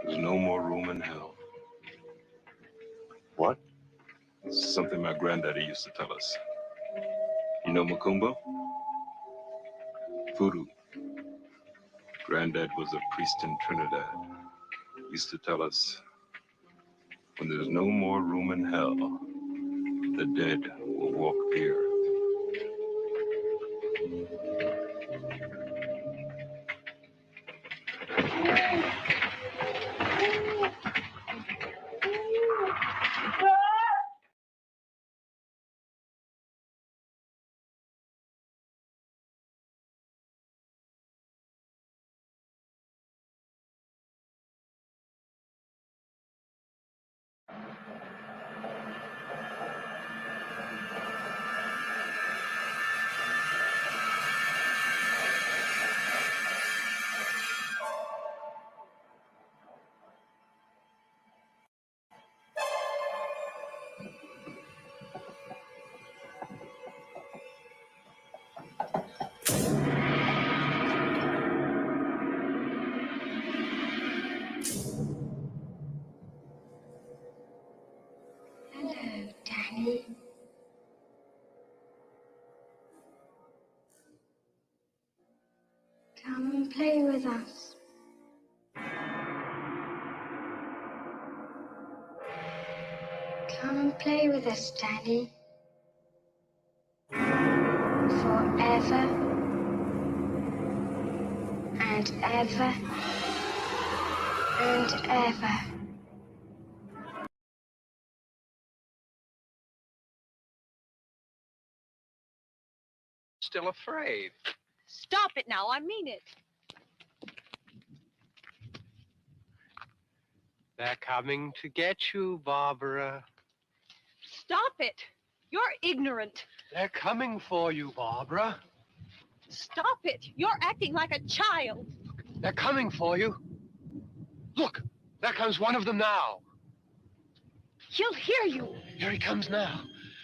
There's no more room in hell. What? Something my granddaddy used to tell us. You know Macumba? Voodoo. Granddad was a priest in Trinidad. Used to tell us, when there's no more room in hell, the dead will walk here. Hello, Danny. Come and play with us. Come and play with us, Danny. Forever and ever and ever. Still afraid. Stop it now. I mean it. They're coming to get you, Barbara. Stop it. You're ignorant. They're coming for you, Barbara. Stop it. You're acting like a child. They're coming for you. Look, there comes one of them now. He'll hear you. Here he comes now.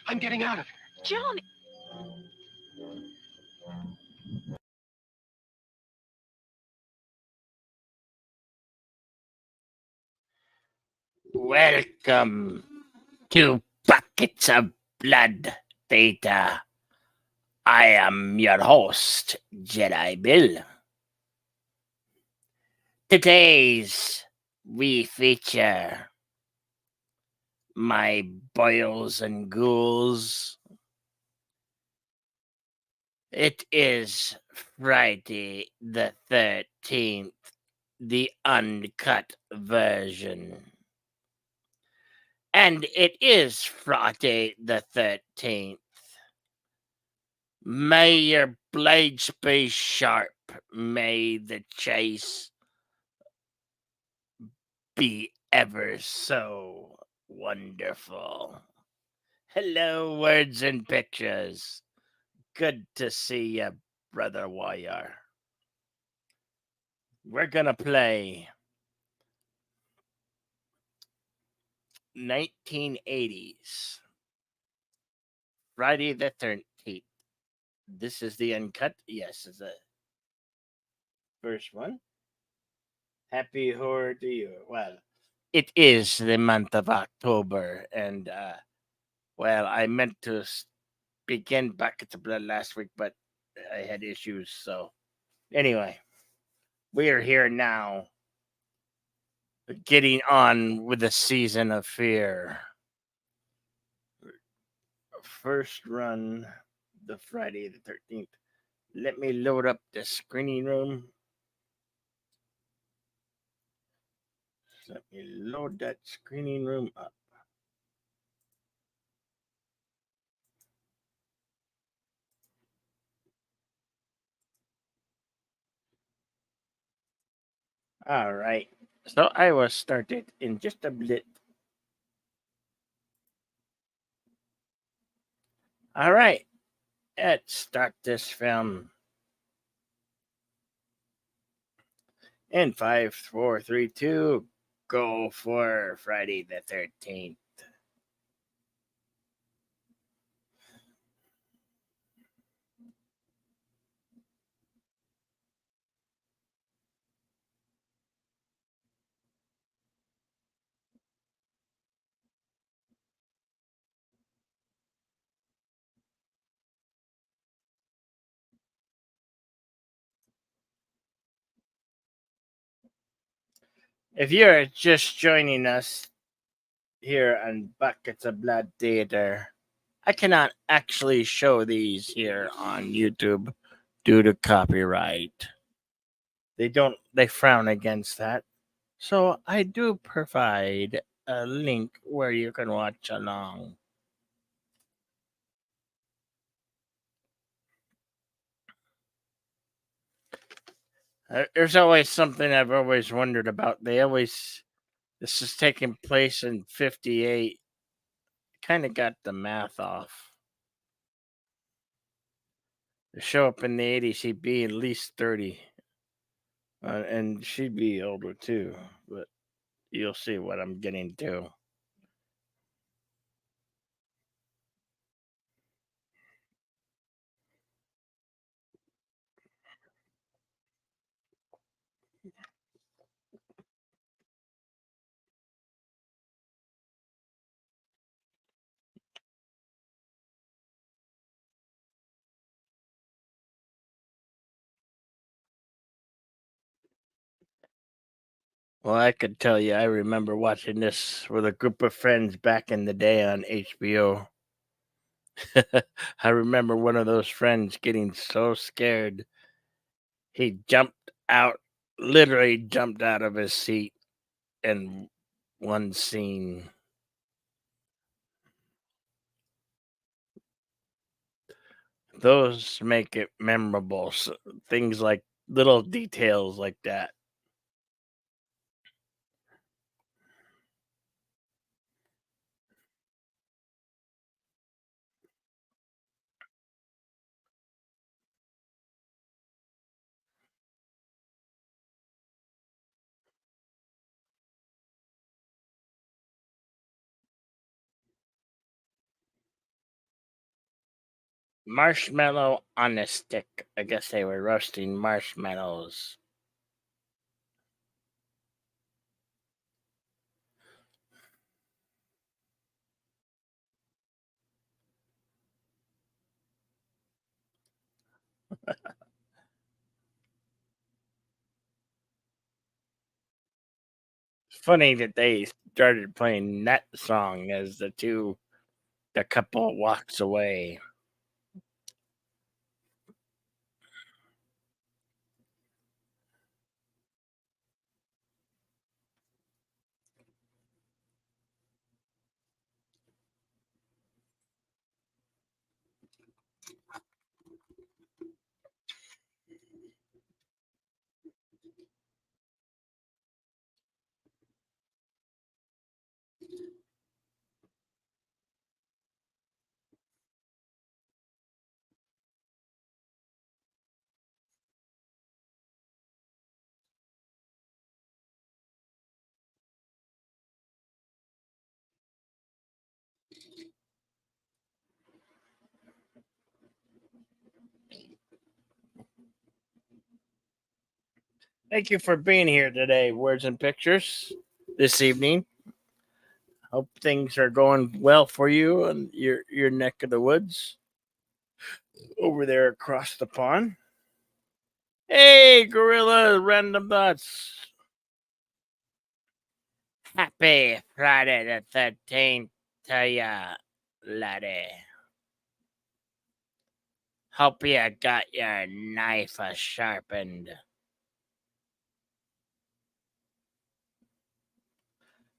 I'm getting out of here. Johnny. Welcome to Buckets of Blood Data. I am your host, Jedi Bill. Today's we feature my boils and ghouls. It is Friday the 13th, the uncut version. And it is Friday the 13th. May your blades be sharp. May the chase be ever so wonderful. Hello, words and pictures. Good to see you, Brother Wire. We're gonna play 1980s. Friday the 13th. This is the uncut. Yes, it's the first one. Happy horror to you. Well, it is the month of October, and well, I meant to begin Buckets to Blood last week, but I had issues. So anyway, we are here now, getting on with the season of fear. First run, the Friday the 13th. Let me load up the screening room. Let me load that screening room up. All right. So I will start it in just a bit. All right. Let's start this film. In 5, 4, 3, 2, go for Friday the 13th. If you're just joining us here on Buckets of Blood Theater, I cannot actually show these here on YouTube due to copyright. They frown against that. So I do provide a link where you can watch along. There's always something I've always wondered about. This is taking place in 58. Kind of got the math off. To show up in the 80s, he'd be at least 30. And she'd be older too. But you'll see what I'm getting to. Well, I could tell you, I remember watching this with a group of friends back in the day on HBO. I remember one of those friends getting so scared, he literally jumped out of his seat in one scene. Those make it memorable. So, things like little details like that. Marshmallow on a stick. I guess they were roasting marshmallows. Funny that they started playing that song as the couple walks away. Thank you for being here today, Words and Pictures, this evening. Hope things are going well for you and your neck of the woods over there across the pond. Hey, Gorilla Random Thoughts. Happy Friday the 13th to ya, laddie. Hope you got your knife sharpened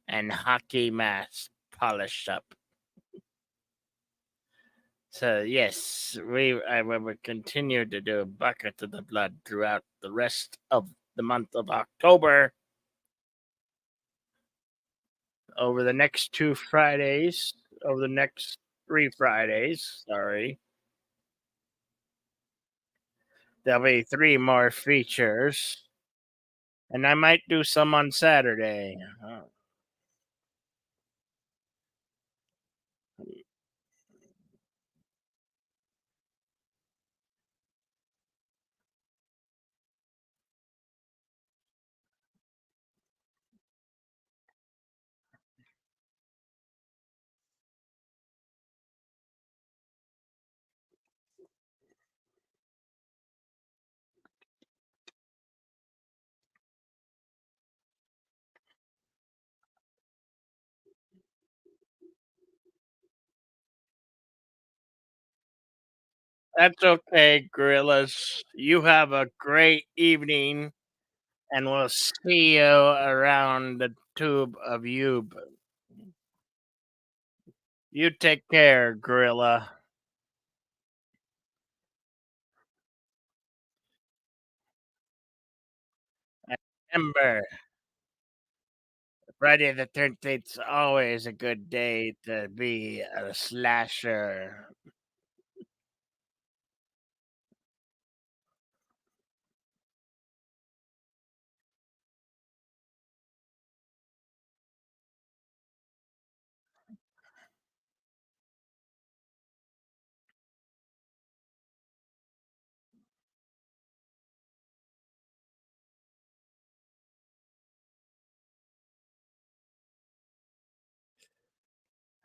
and hockey mask polished up. So yes, I will continue to do Bucket of the Blood throughout the rest of the month of October. Over the next 2 Fridays, over the next 3 Fridays, sorry. There'll be 3 more features. And I might do some on Saturday. That's okay, gorillas. You have a great evening, and we'll see you around the tube of you. You take care, gorilla. And remember, Friday the 13th is always a good day to be a slasher.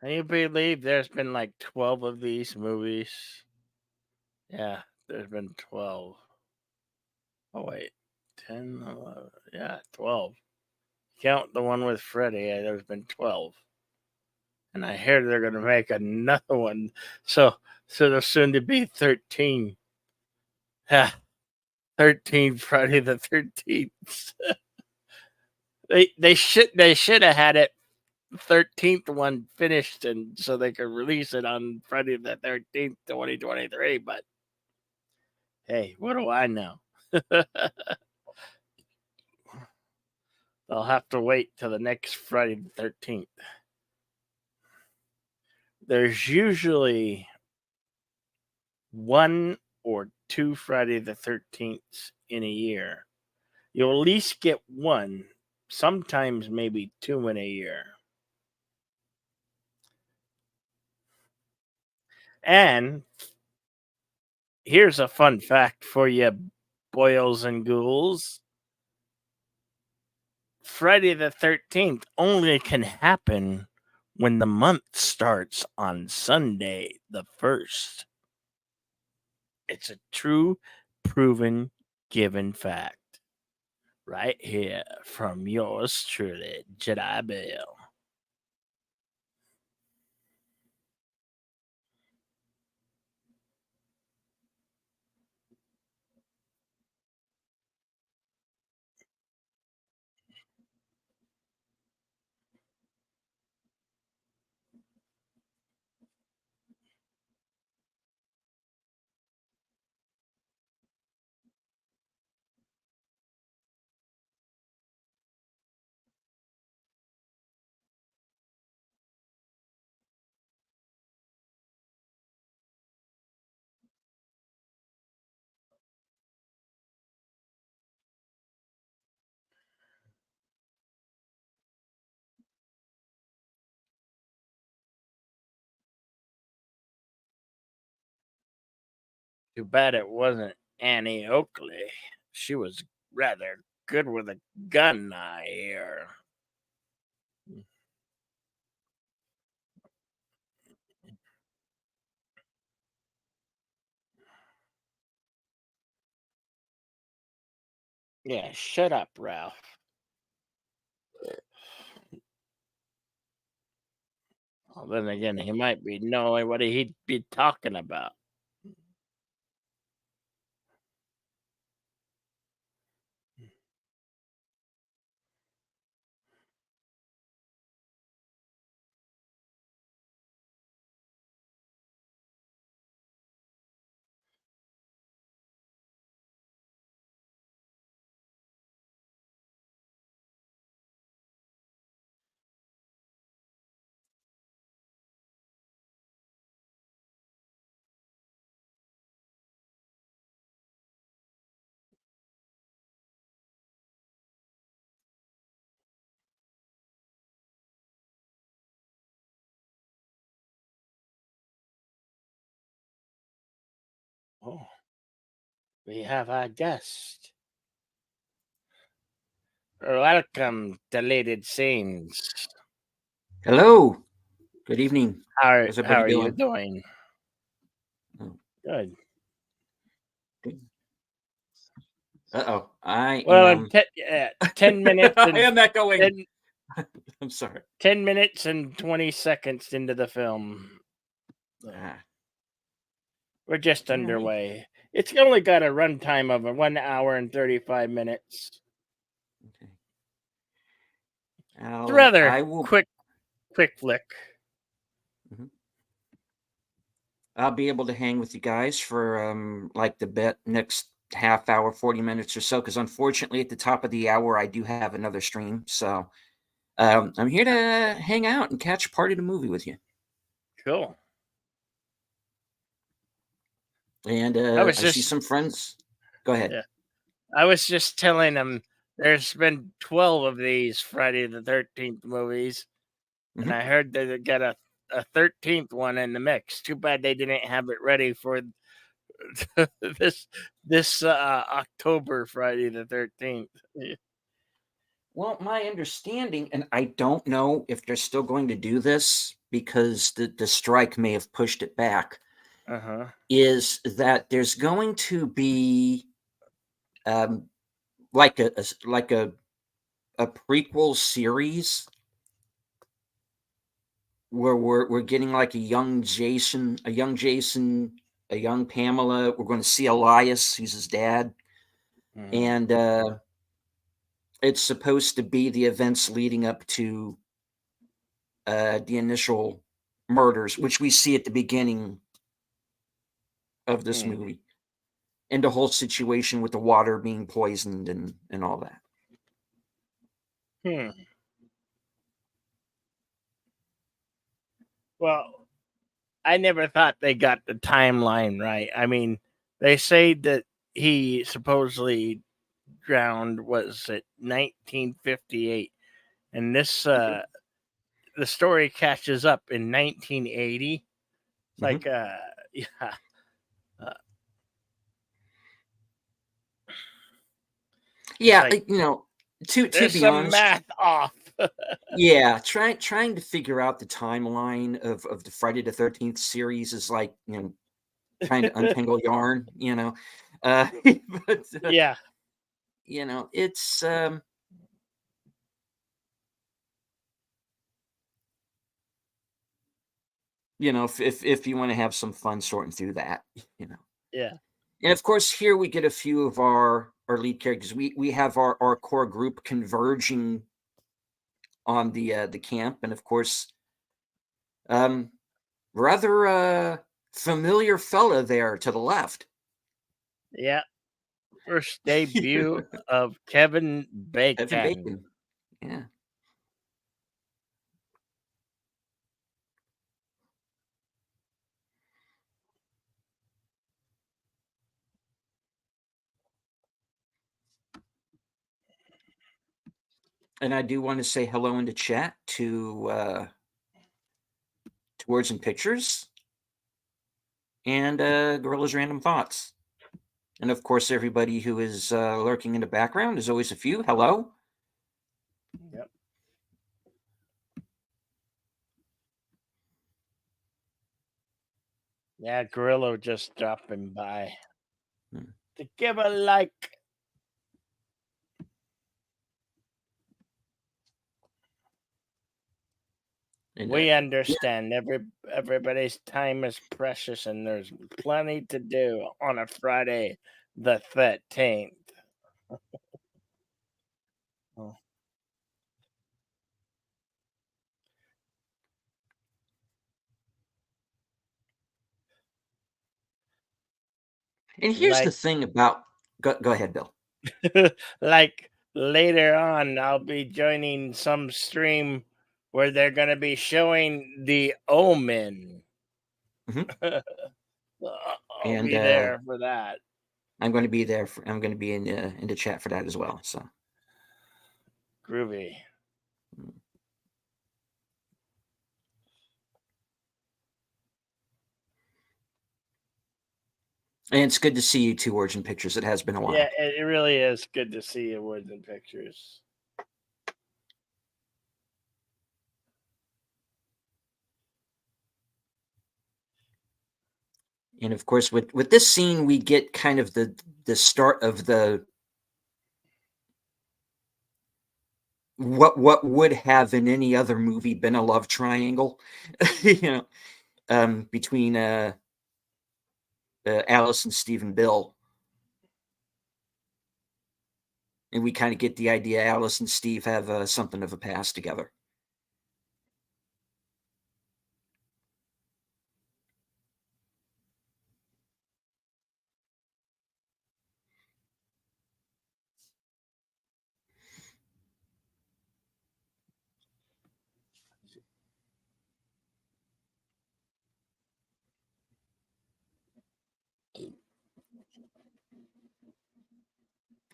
Can you believe there's been like 12 of these movies? Yeah, there's been 12. Oh, wait. 10, 11. Yeah, 12. Count the one with Freddy. There's been 12. And I hear they're going to make another one. So there's soon to be 13. Yeah, 13 Friday the 13th. They should have had it 13th one finished and so they could release it on Friday the 13th, 2023, but hey, what do I know? They'll have to wait till the next Friday the 13th. There's usually one or two Friday the 13th in a year. You'll at least get one, sometimes maybe two in a year. And here's a fun fact for you, boils and ghouls. Friday the 13th only can happen when the month starts on Sunday the 1st. It's a true, proven, given fact. Right here from yours truly, Jedi Bill. Too bad it wasn't Annie Oakley. She was rather good with a gun, I hear. Yeah, shut up, Ralph. Well, then again, he might be knowing what he'd be talking about. Oh, we have our guest. Welcome, deleted scenes. Hello. Good evening. How How's how everybody are you doing? doing? Oh, Good. good. Uh-oh. I Well, am 10 minutes I and am echoing. 10, I'm sorry. 10 minutes and 20 seconds into the film. Ah. We're just All right. underway. It's only got a runtime of 1 hour and 35 minutes. Okay. It's rather I will. quick flick. I'll be able to hang with you guys for like the next half hour, 40 minutes or so, because unfortunately at the top of the hour I do have another stream. So I'm here to hang out and catch part of the movie with you. Cool. And I see some friends. Go ahead. Yeah. I was just telling them there's been 12 of these Friday the 13th movies, and I heard that they got a 13th one in the mix. Too bad they didn't have it ready for this October Friday the 13th. Well, my understanding, and I don't know if they're still going to do this because the strike may have pushed it back, is that there's going to be like a prequel series where we're getting like a young Jason, a young Pamela. We're going to see Elias, who's his dad, and it's supposed to be the events leading up to the initial murders, which we see at the beginning of this movie, and the whole situation with the water being poisoned and all that. Well, I never thought they got the timeline right. I mean, they say that he supposedly drowned was at 1958, and this the story catches up in 1980. It's like yeah. Yeah, like, to there's be some honest, math off. yeah, trying to figure out the timeline of the Friday the 13th series is like, trying to untangle yarn, but Yeah. It's if you want to have some fun sorting through that, Yeah. And of course, here we get a few of our lead characters. We have our core group converging on the camp, and of course, rather familiar fella there to the left. Yeah. First debut of Kevin Bacon. Kevin Bacon. Yeah. And I do want to say hello in the chat to Words and Pictures and Gorilla's Random Thoughts. And of course, everybody who is lurking in the background, there's always a few. Hello. Yep. Yeah, Gorilla just dropping by to give a like. And, we understand everybody's time is precious, and there's plenty to do on a Friday the 13th. And here's the thing about go ahead, Bill. Like later on, I'll be joining some stream where they're going to be showing The Omen. I'll be there for that. I'm going to be there. I'm going to be in the chat for that as well. So groovy. And it's good to see you too, Words and Pictures. It has been a while. Yeah, it really is good to see you, Words and Pictures. And of course, with this scene, we get kind of the start of the what would have in any other movie been a love triangle, between Alice and Steve and Bill. And we kind of get the idea Alice and Steve have something of a past together.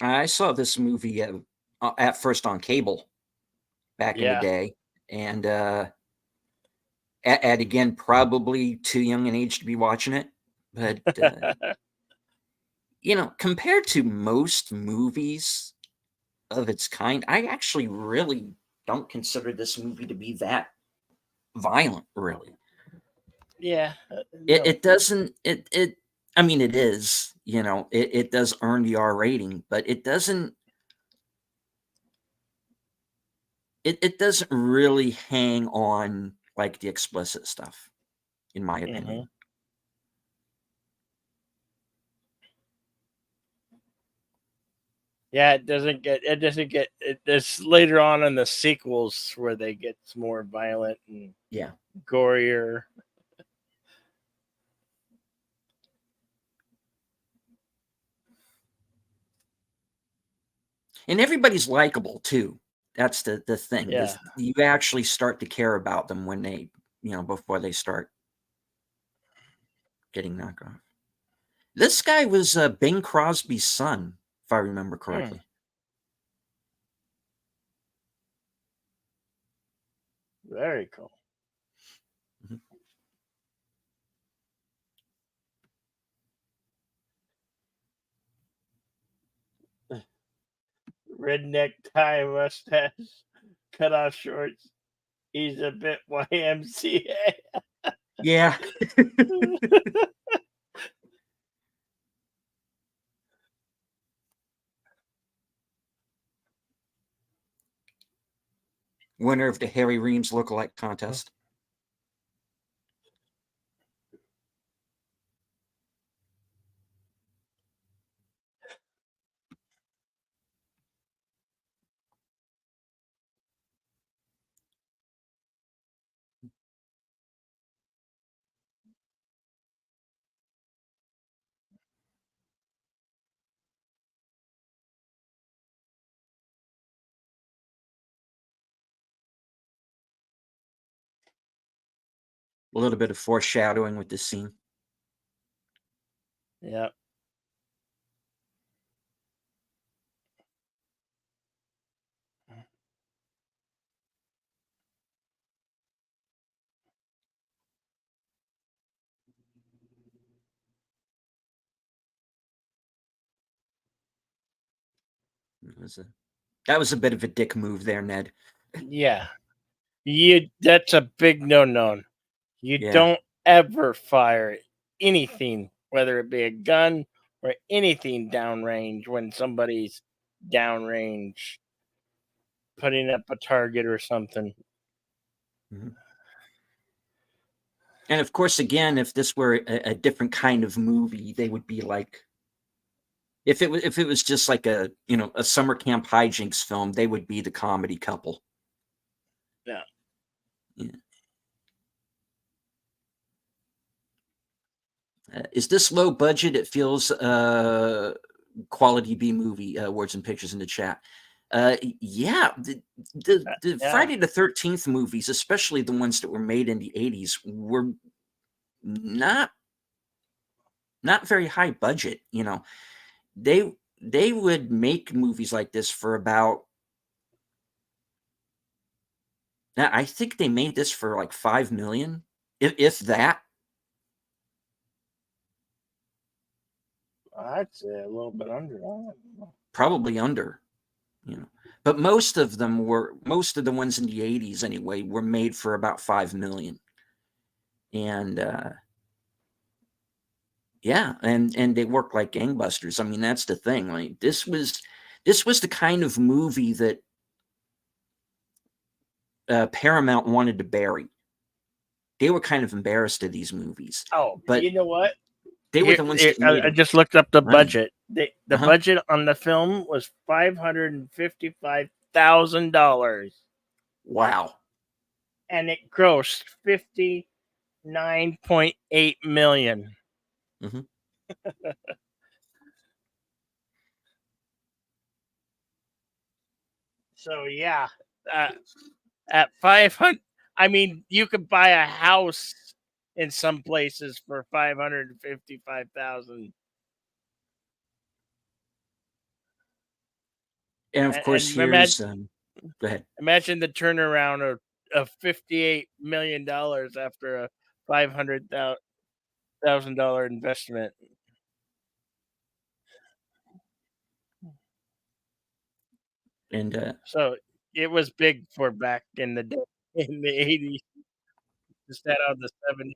I saw this movie at first on cable back in the day, and at again probably too young an age to be watching it, but compared to most movies of its kind, I actually really don't consider this movie to be that violent, really. Yeah. It doesn't. I mean, it is. It does earn the R rating, but it doesn't. It doesn't really hang on like the explicit stuff, in my opinion. Yeah, it doesn't get it's later on in the sequels where they get more violent and gorier. And everybody's likable too. That's the thing. Yeah. You actually start to care about them when they, before they start getting knocked off. This guy was Bing Crosby's son, if I remember correctly. Very cool. Redneck tie mustache, cut off shorts. He's a bit YMCA. Yeah. Winner of the Harry Reams lookalike contest. A little bit of foreshadowing with this scene. Yeah. That was a bit of a dick move there, Ned. Yeah. That's a big no. You don't ever fire anything, whether it be a gun or anything downrange when somebody's downrange putting up a target or something. Mm-hmm. And of course, again, if this were a different kind of movie, they would be like, if it was just like a summer camp hijinks film, they would be the comedy couple. Yeah. Is this low budget? It feels quality B movie. Words and pictures in the chat. Yeah, the Friday the 13th movies, especially the ones that were made in the 80s, were not very high budget. They would make movies like this for about. Now, I think they made this for like $5 million, if that. I'd say a little bit under. Probably under, But most of the ones in the 80s anyway were made for about $5 million. And and they work like gangbusters. I mean, that's the thing. Like this was the kind of movie that Paramount wanted to bury. They were kind of embarrassed of these movies. Oh, but you know what? They were the ones that made I it. just looked up the Money. budget. The Uh-huh. budget on the film was $555,000, Wow. and it grossed $59.8 million. hmm So yeah, uh, at 500, I mean, you could buy a house in some places for 555,000. And of course, And here's go ahead. imagine the turnaround of $58 million after a $500,000 investment. And So it was big for back in the day, in the 80s, instead of the 70s.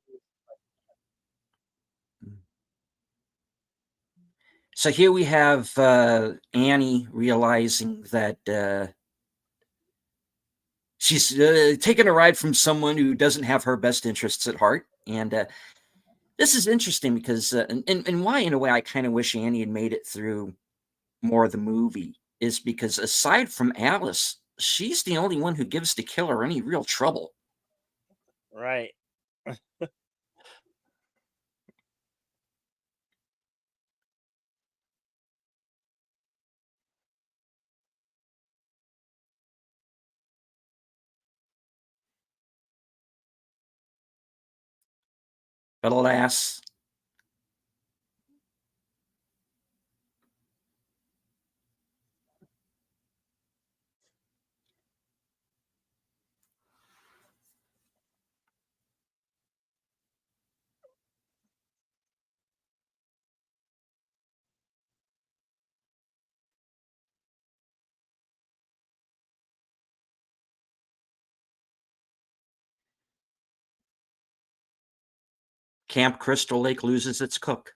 so here we have Annie realizing that she's taking a ride from someone who doesn't have her best interests at heart. And this is interesting because, and why, in a way, I kind of wish Annie had made it through more of the movie is because aside from Alice, she's the only one who gives the killer any real trouble. Right. But alas, Camp Crystal Lake loses its cook.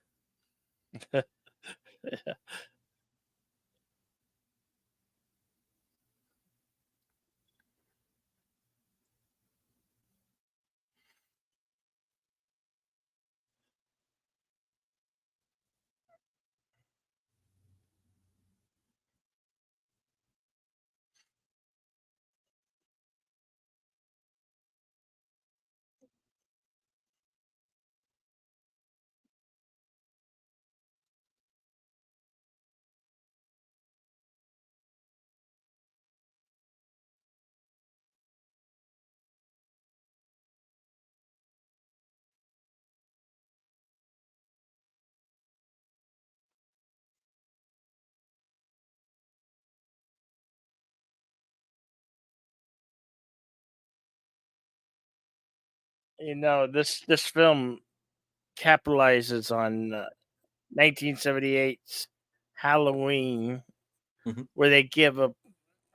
This film capitalizes on 1978's Halloween, Mhm. where they give a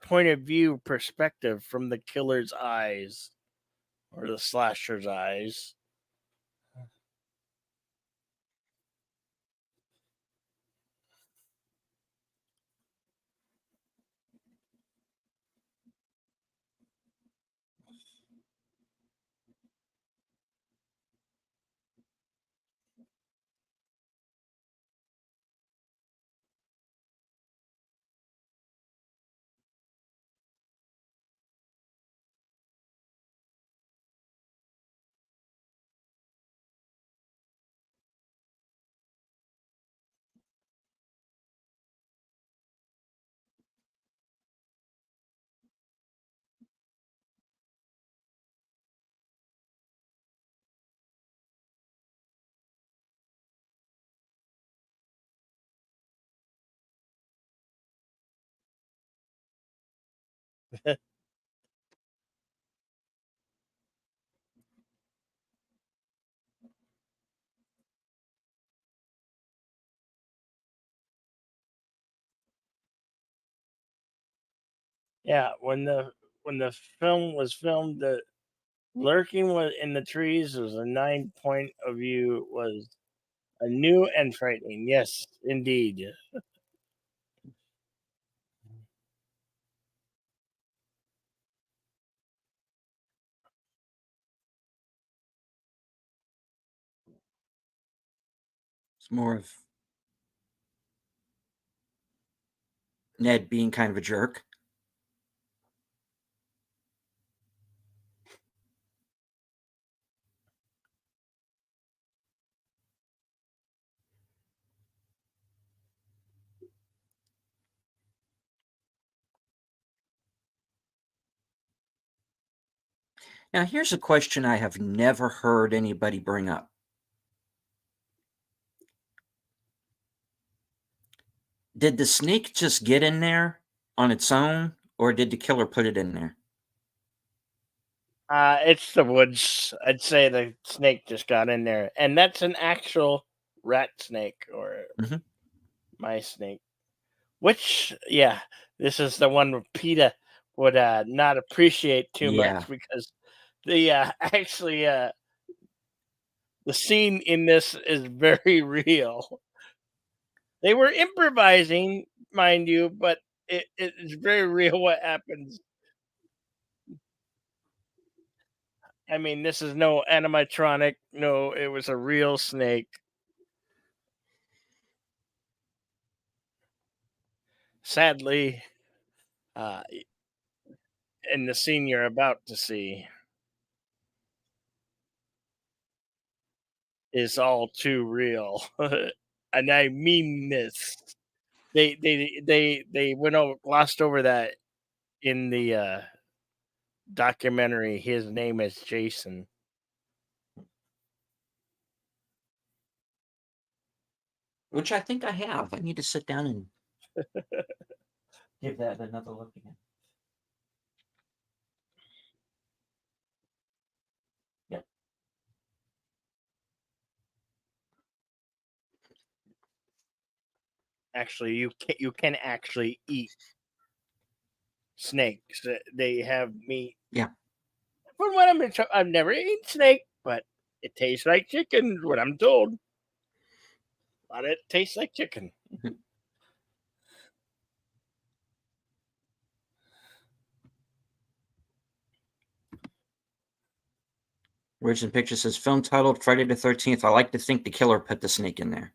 point of view perspective from the killer's eyes or the slasher's eyes. Yeah, when the film was filmed, the lurking was in the trees was a 9 point of view was a new and frightening. Yes, indeed. It's more of Ned being kind of a jerk. Now, here's a question I have never heard anybody bring up. Did the snake just get in there on its own, or did the killer put it in there? It's the woods. I'd say the snake just got in there, and that's an actual rat snake or Mhm. my snake. Which, yeah, this is the one PETA would not appreciate too Yeah. much because the actually the scene in this is very real. They were improvising, mind you, but it is very real what happens. I mean, this is no animatronic. No, it was a real snake. Sadly, uh, in the scene you're about to see is all too real, and I mean this. They went over glossed over that in the documentary. His name is Jason. Which I think I have. I need to sit down and give that another look again. Yep. Actually, you can actually eat snakes. They have meat. Yeah. From what I've never eaten snake, but it tastes like chicken. What I'm told. But it tastes like chicken. Origin Picture says film titled Friday the 13th. I like to think the killer put the snake in there.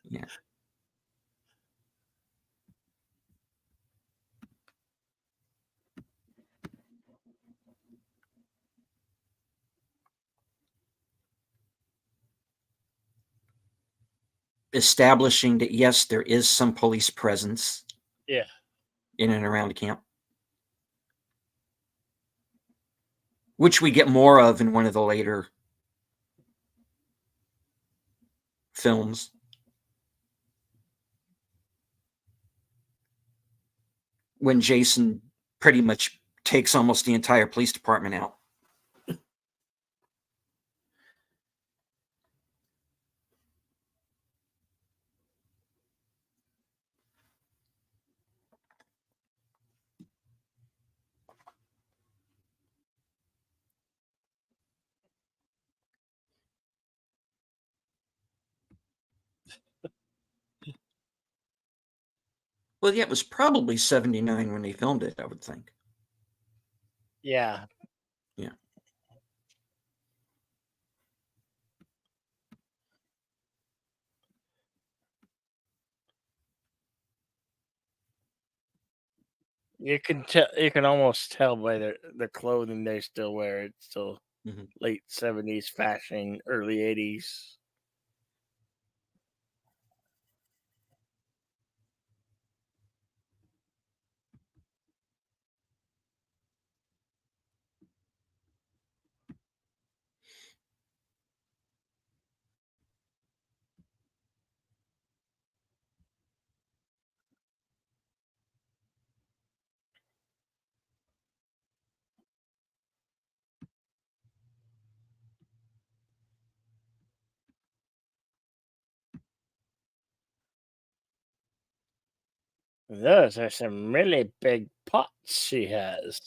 Yeah. Establishing that, yes, there is some police presence. Yeah. In and around the camp. Which we get more of in one of the later films. When Jason pretty much takes almost the entire police department out. Well, yeah, it was probably 79 when they filmed it, I would think. Yeah. Yeah. You can tell. You can almost tell by the clothing they still wear. It's still late 70s fashion, early 80s. Those are some really big pots she has.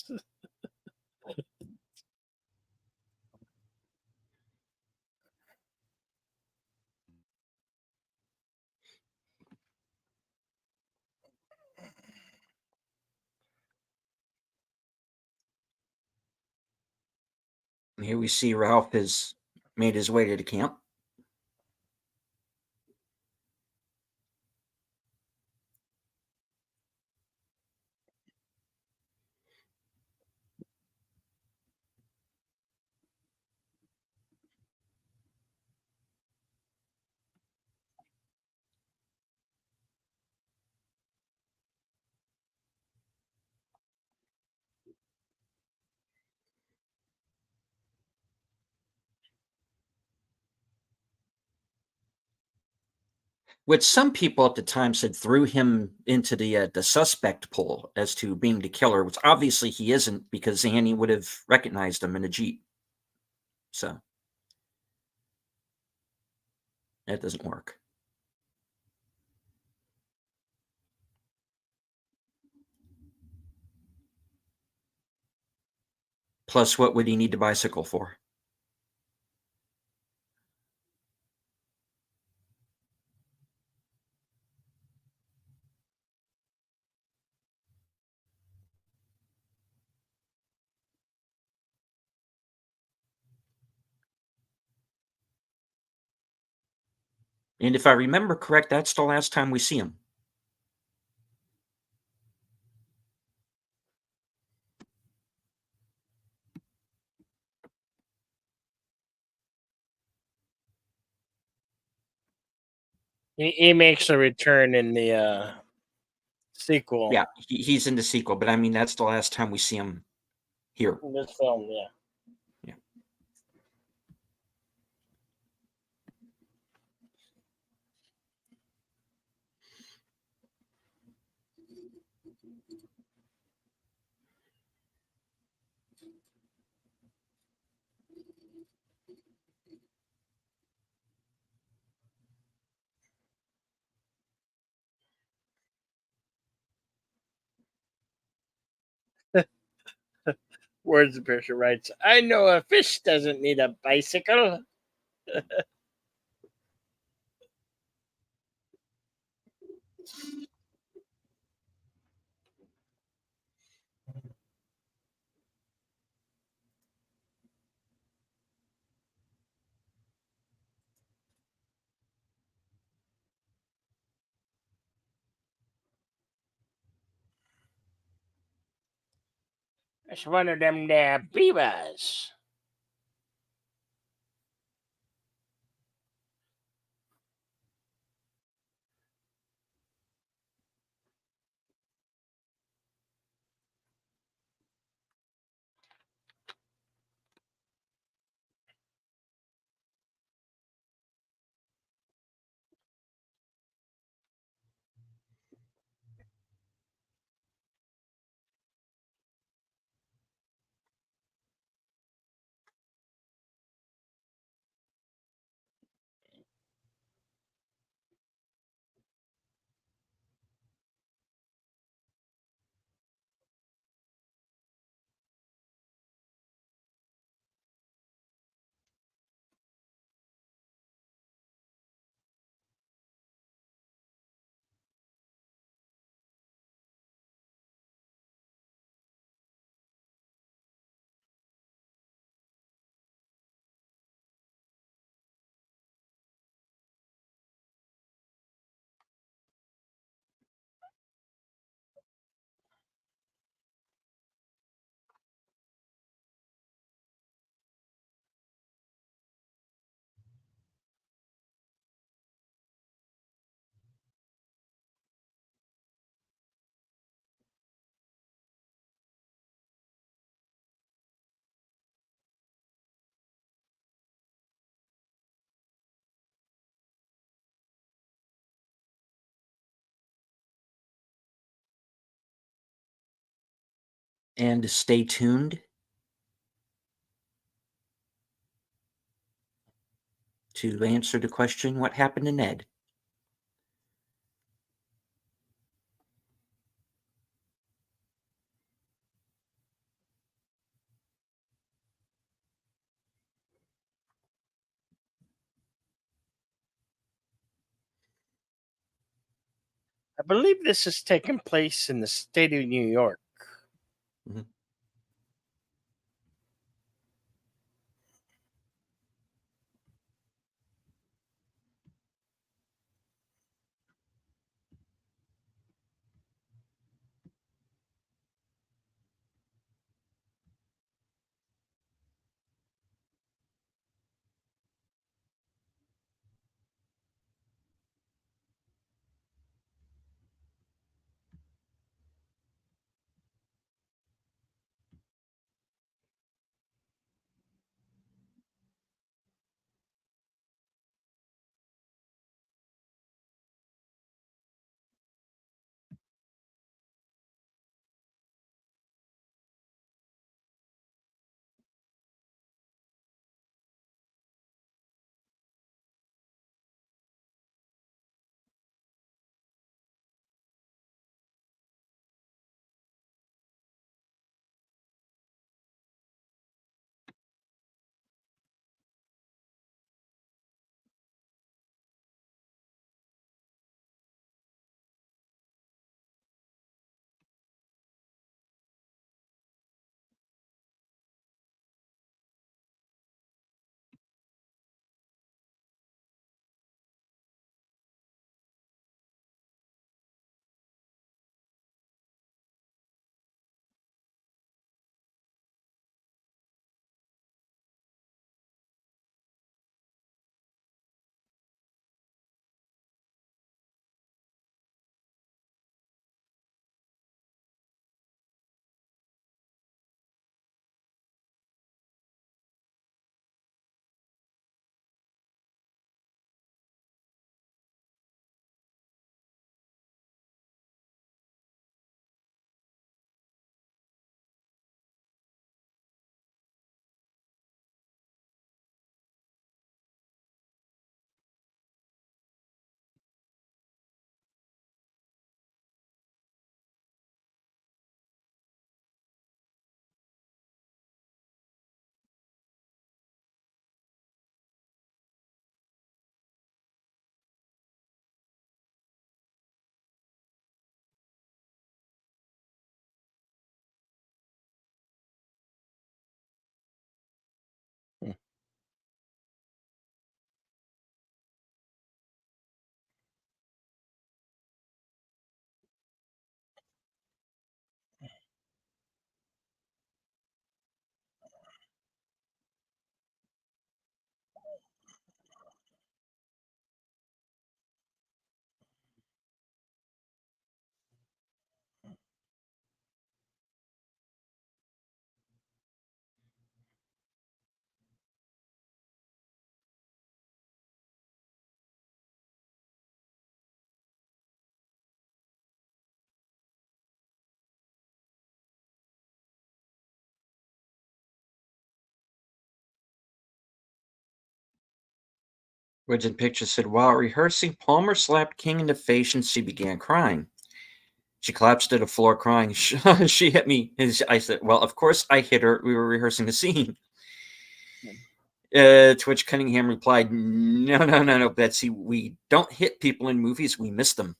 And here we see Ralph has made his way to the camp. which some people at the time said threw him into the suspect pool as to being the killer, which obviously he isn't, because Annie would have recognized him in a Jeep. So that doesn't work. Plus, what would he need the bicycle for? And if I remember correct, that's the last time we see him. He makes a return in the sequel. Yeah, he's in the sequel, but I mean, that's the last time we see him here. In this film, yeah. Yeah. Words the Piercer writes, I know a fish doesn't need a bicycle. It's one of them there beavers. And stay tuned to answer the question, what happened to Ned? I believe this is taking place in the state of New York. Mhm. Widget Picture said, while rehearsing, Palmer slapped King in the face and she began crying. She collapsed to the floor crying. She hit me. I said, well, of course I hit her. We were rehearsing the scene. To which Cunningham replied, no, Betsy, we don't hit people in movies. We miss them.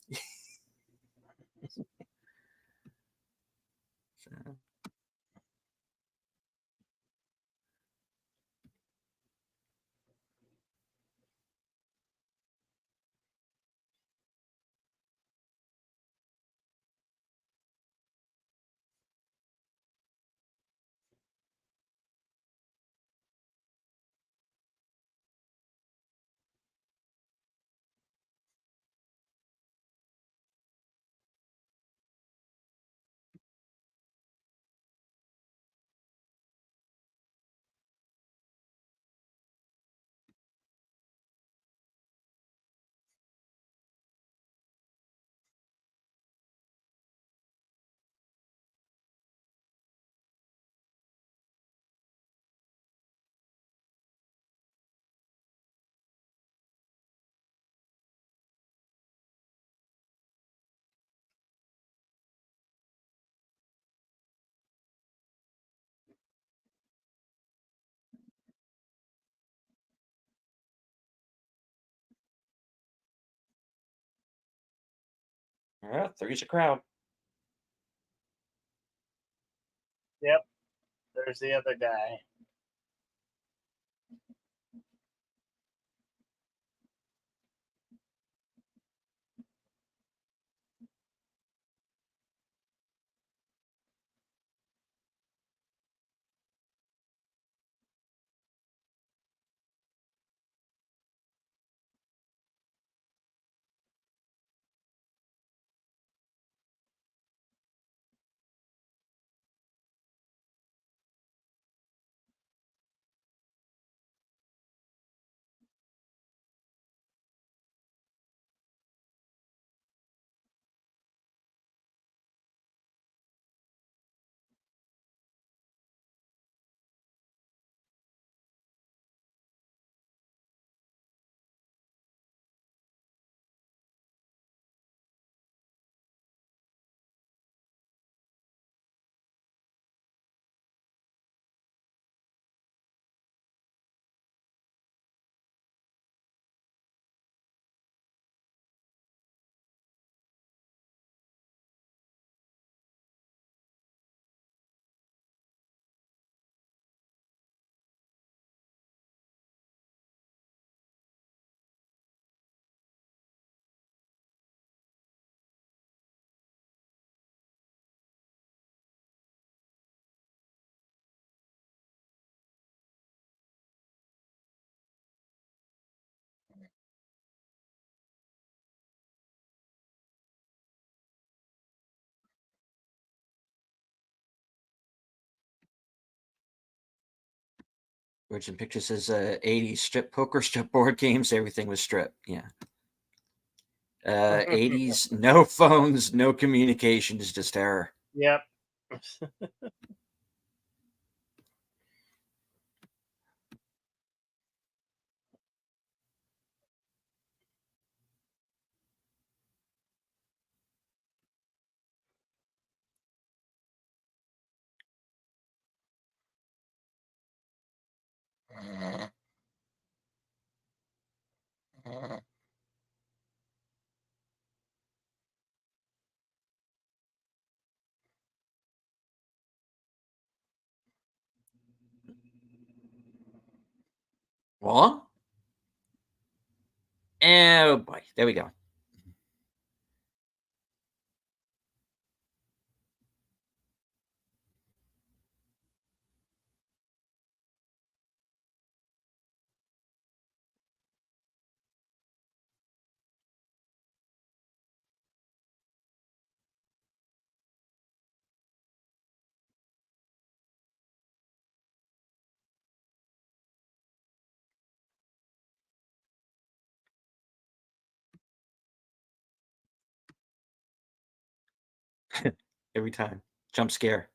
Yeah, three's a crowd. Yep. There's the other guy. Virgin Picture says 80s strip poker, strip board games, everything was stripped. Yeah. 80s, no phones, no communications, just terror. Yep. What? Oh boy, there we go. Every time. Jump scare.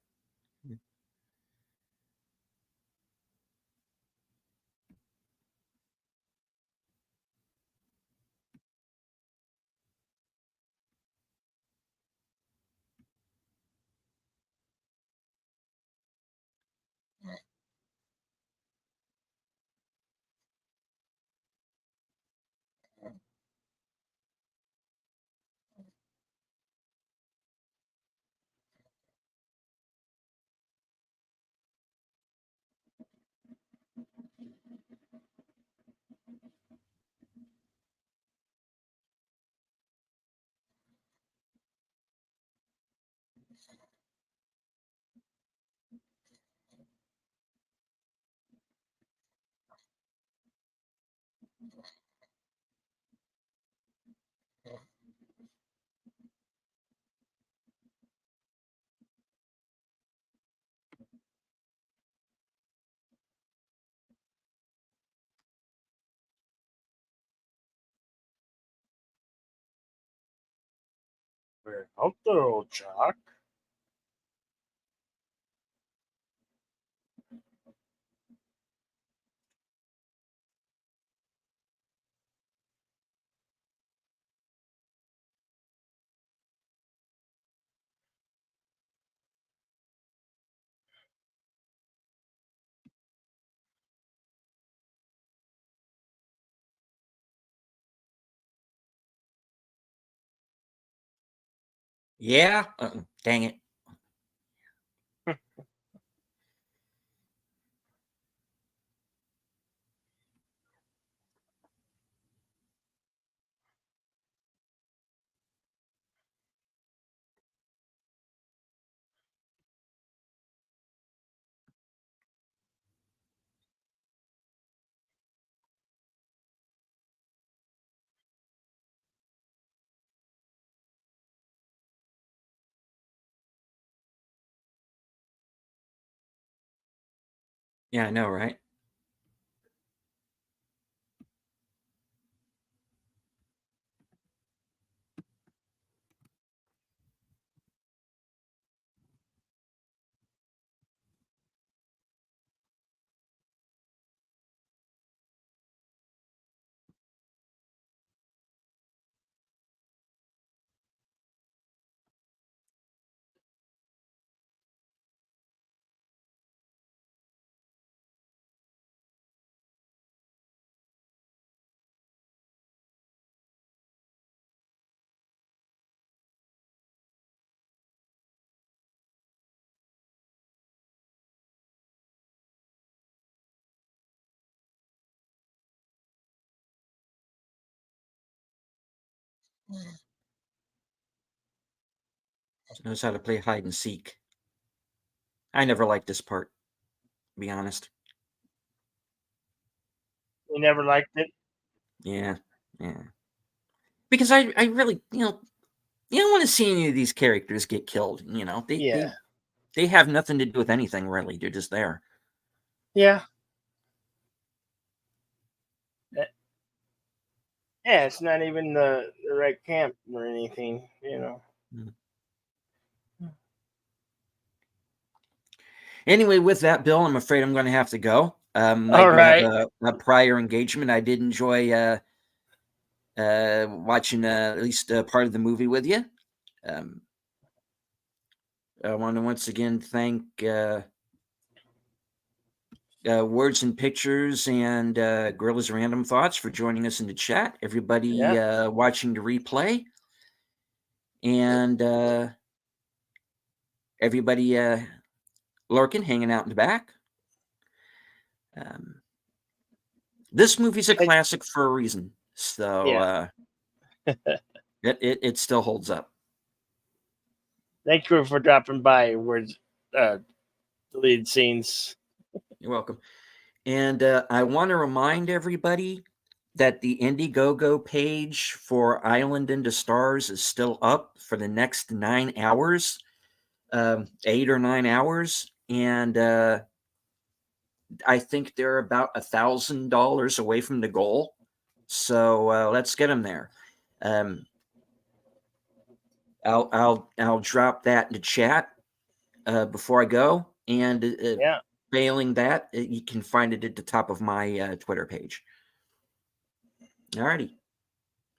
We're out there, old Chuck. Yeah. Dang it. Yeah, I know, right? Knows how to play hide and seek. I never liked this part, to be honest. You never liked it? Yeah, yeah. Because I really, you don't want to see any of these characters get killed. Yeah. They have nothing to do with anything really. They're just there. Yeah. Yeah, it's not even the right camp or anything, Mm. Anyway, with that, Bill, I'm afraid I'm going to have to go. I All do have right. a prior engagement. I did enjoy watching at least part of the movie with you. Um, I want to once again thank Words and Pictures and Gorillas Random Thoughts for joining us in the chat. Everybody Yeah. watching the replay. And everybody lurking, hanging out in the back. This movie's a classic for a reason. So it still holds up. Thank you for dropping by. Words, deleted scenes. You're welcome. And I want to remind everybody that the Indiegogo page for Island into Stars is still up for the next 9 hours, 8 or 9 hours. And I think they're about $1,000 away from the goal. So let's get them there. I'll drop that in the chat before I go, and failing that, you can find it at the top of my Twitter page. Alrighty,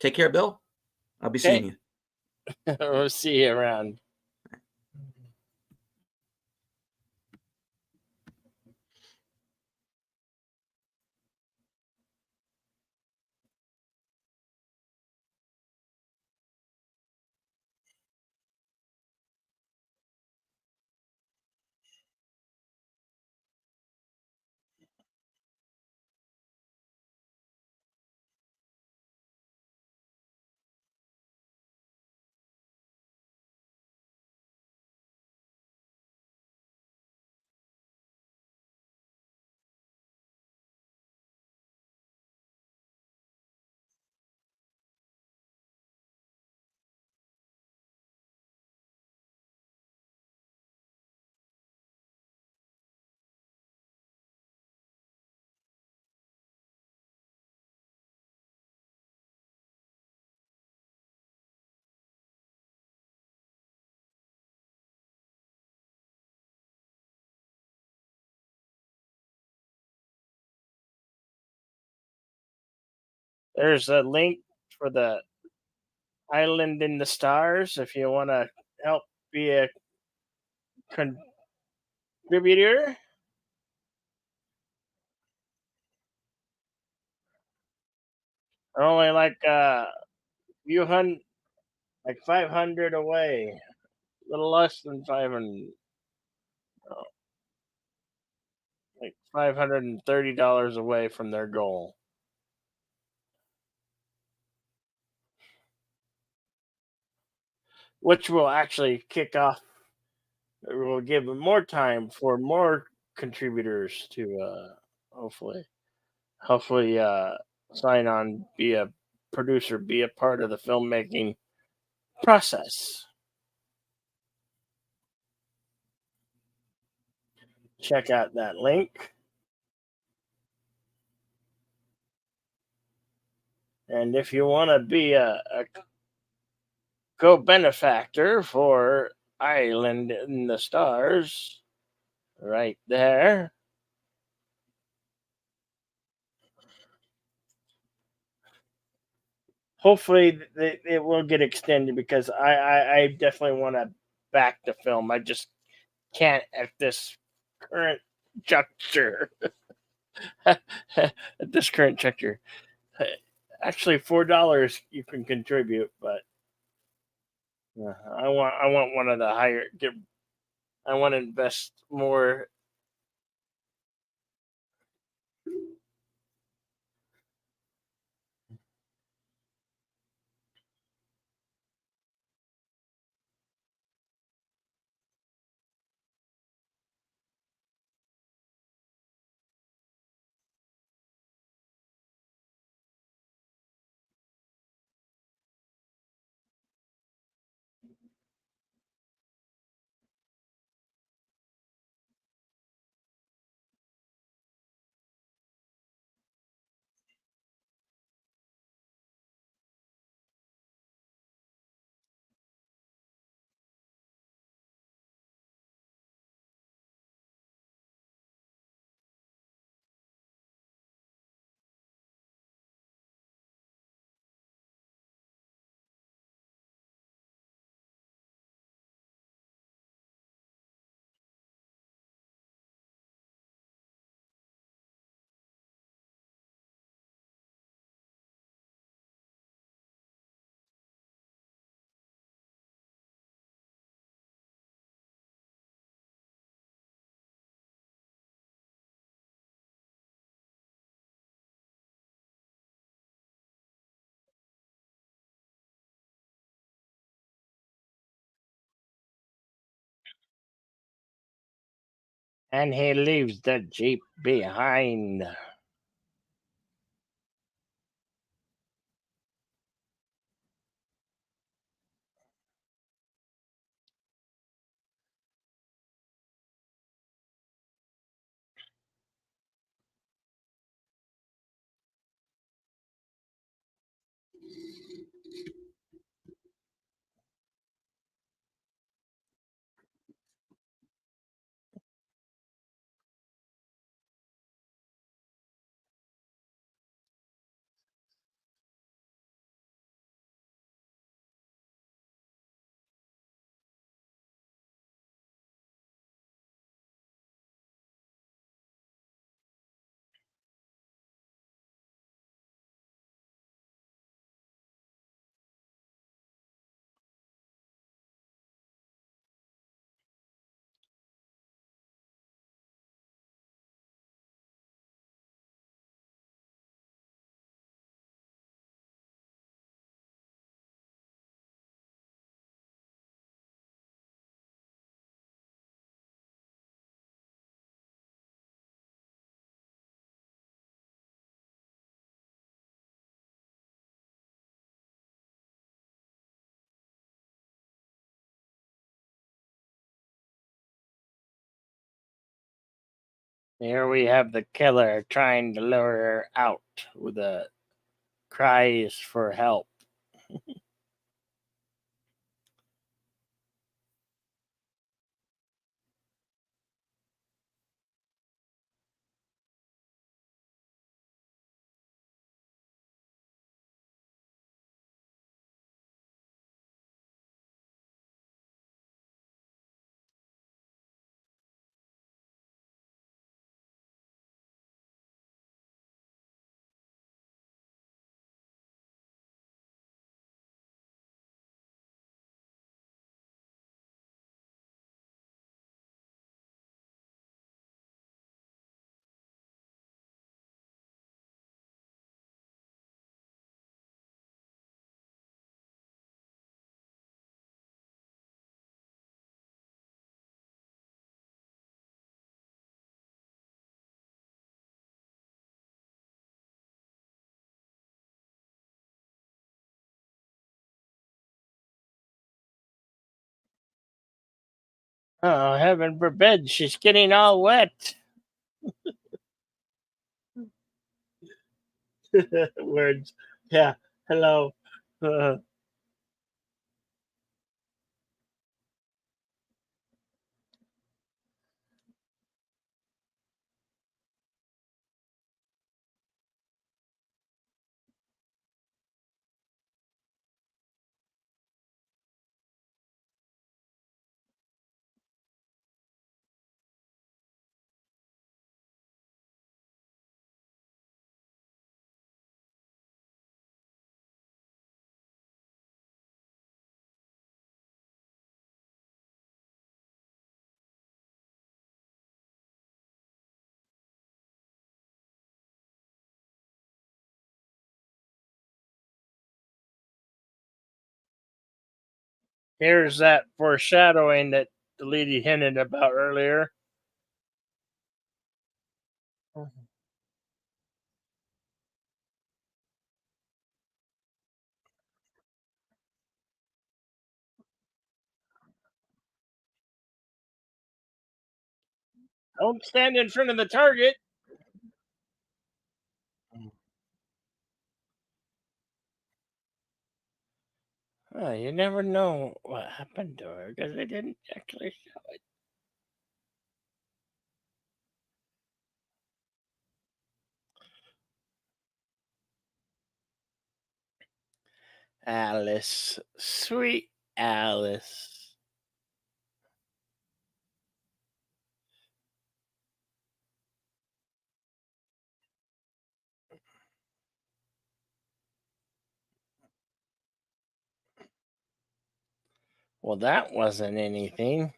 take care, Bill. I'll be seeing you. We'll see you around. There's a link for the Island in the Stars if you want to help be a contributor. Only like few hundred, like 500 away, a little less than 500, like $530 away from their goal, which will actually kick off. It will give them more time for more contributors to hopefully sign on, be a producer, be a part of the filmmaking process. Check out that link. And if you want to be a co-benefactor for Island in the Stars, right there. Hopefully it will get extended because I definitely want to back the film. I just can't at this current juncture. At this current juncture. Actually, $4 you can contribute, but I want one of the higher. I want to invest more. And he leaves the Jeep behind. Here we have the killer trying to lure her out with a cries for help. Oh, heaven forbid, she's getting all wet. Words. Yeah. Hello. Here's that foreshadowing that the lady hinted about earlier. Don't stand in front of the target. Oh, you never know what happened to her because they didn't actually show it. Alice, sweet Alice. Well, that wasn't anything.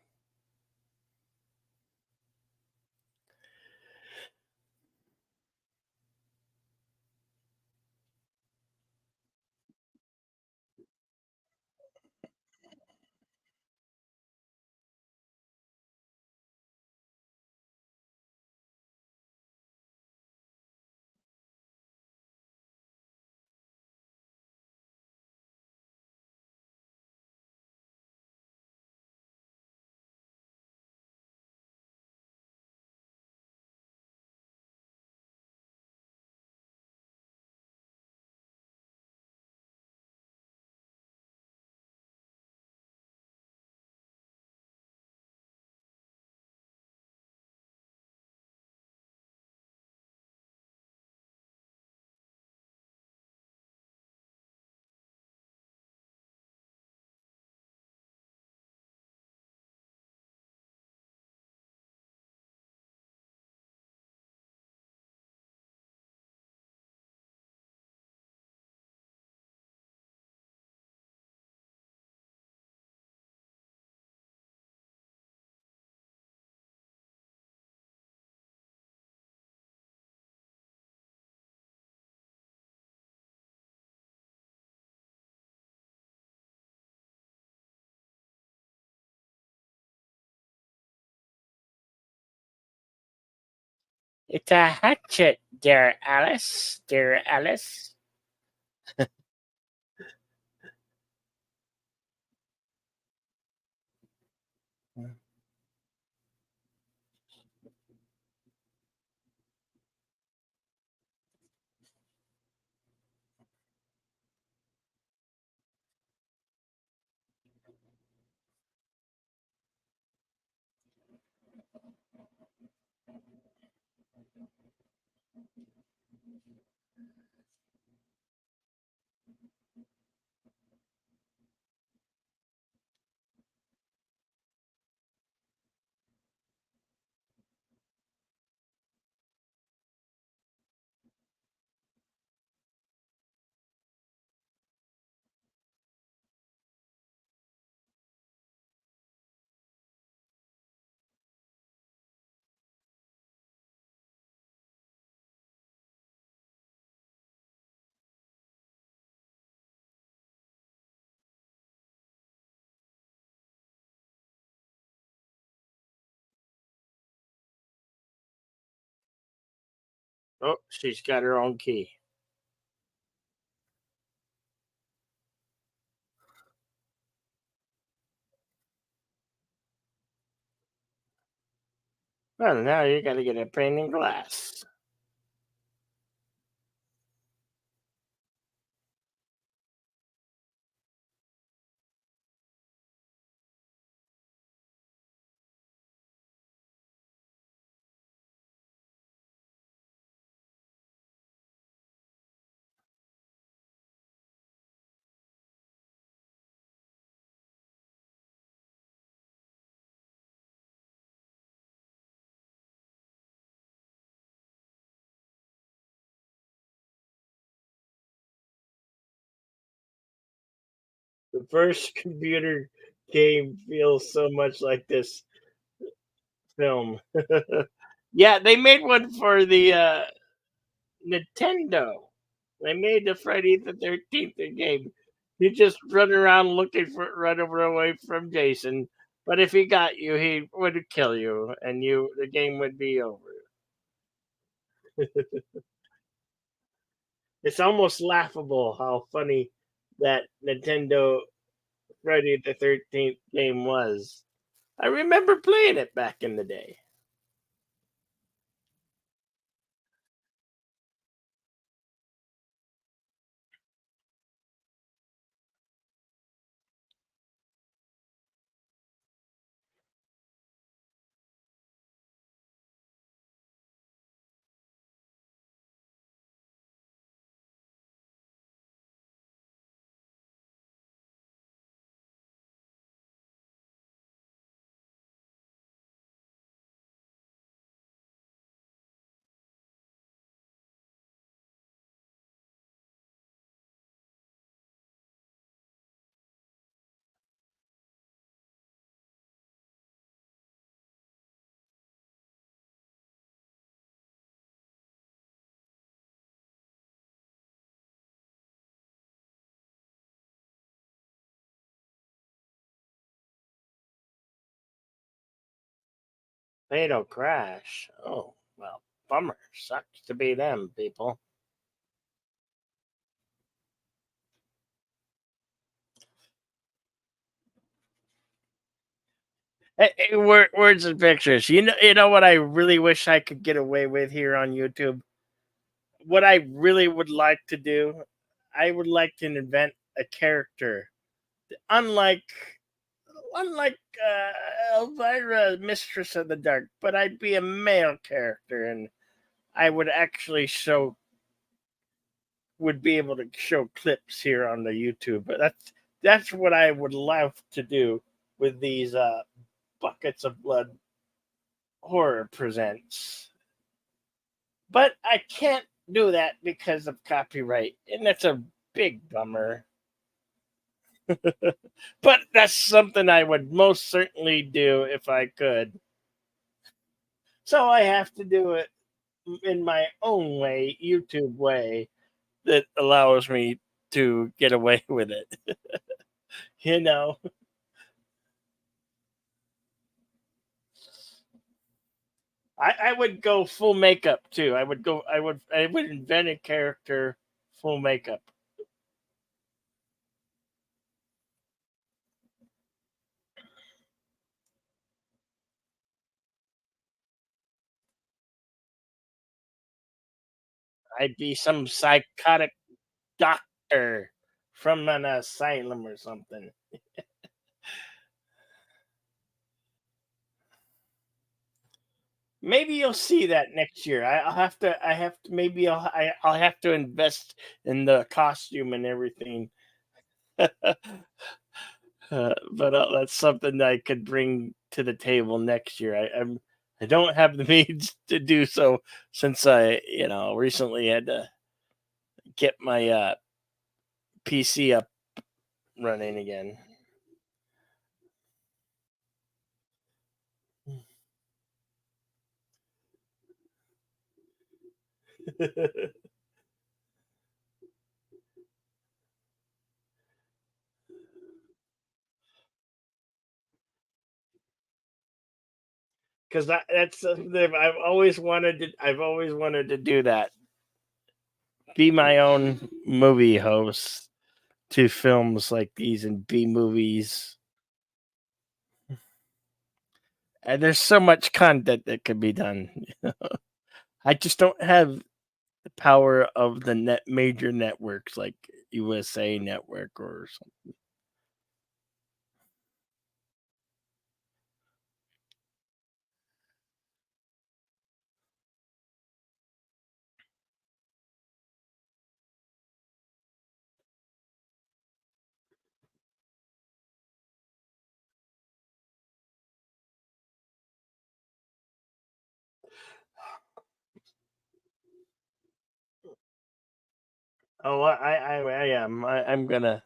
It's a hatchet, dear Alice. Dear Alice. Oh, she's got her own key. Well, now you got to get a pane of glass. The first computer game feels so much like this film. Yeah, they made one for the Nintendo. They made the Friday the 13th game. You just run around looking for run over away from Jason. But if he got you, he would kill you, and the game would be over. It's almost laughable how funny that Nintendo Friday the 13th game was. I remember playing it back in the day. Fatal Crash. Oh, well, bummer. Sucks to be them, people. Hey, words and pictures. You know what I really wish I could get away with here on YouTube? What I really would like to do, I would like to invent a character. Unlike unlike Elvira, Mistress of the Dark, but I'd be a male character and I would actually would be able to show clips here on the YouTube. But that's what I would love to do with these buckets of blood horror presents. But I can't do that because of copyright, and that's a big bummer. But that's something I would most certainly do if I could. So I have to do it in my own way, YouTube way, that allows me to get away with it. you know, I would go full makeup too. I would invent a character full makeup. I'd be some psychotic doctor from an asylum or something. Maybe you'll see that next year. I'll have to. I have to. Maybe I'll have to invest in the costume and everything. But that's something that I could bring to the table next year. I don't have the means to do so since I recently had to get my PC up running again. Because that's something I've always wanted to. I've always wanted to do that. Be my own movie host to films like these and B movies. And there's so much content that could be done. I just don't have the power of the major networks like USA Network or something. Oh, I am. I'm gonna.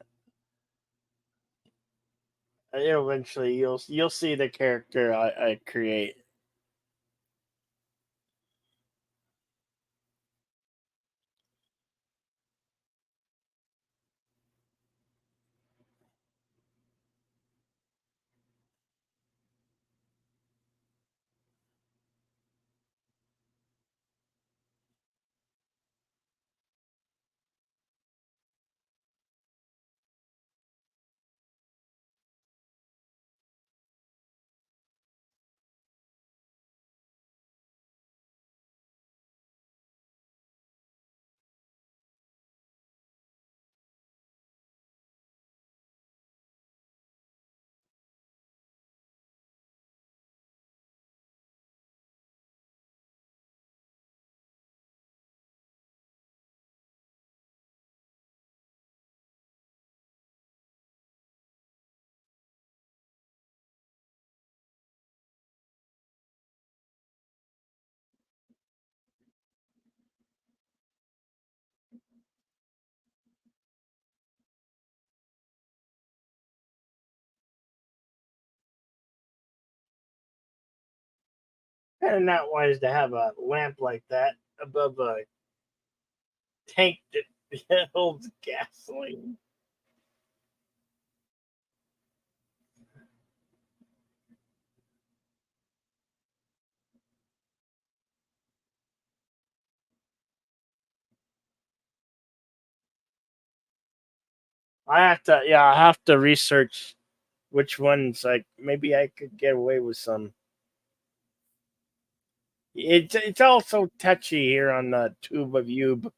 Eventually, you'll see the character I create. And not wise to have a lamp like that above a tank that holds gasoline. I have to research which ones. Like maybe I could get away with some. It's also touchy here on the Tube of Ube.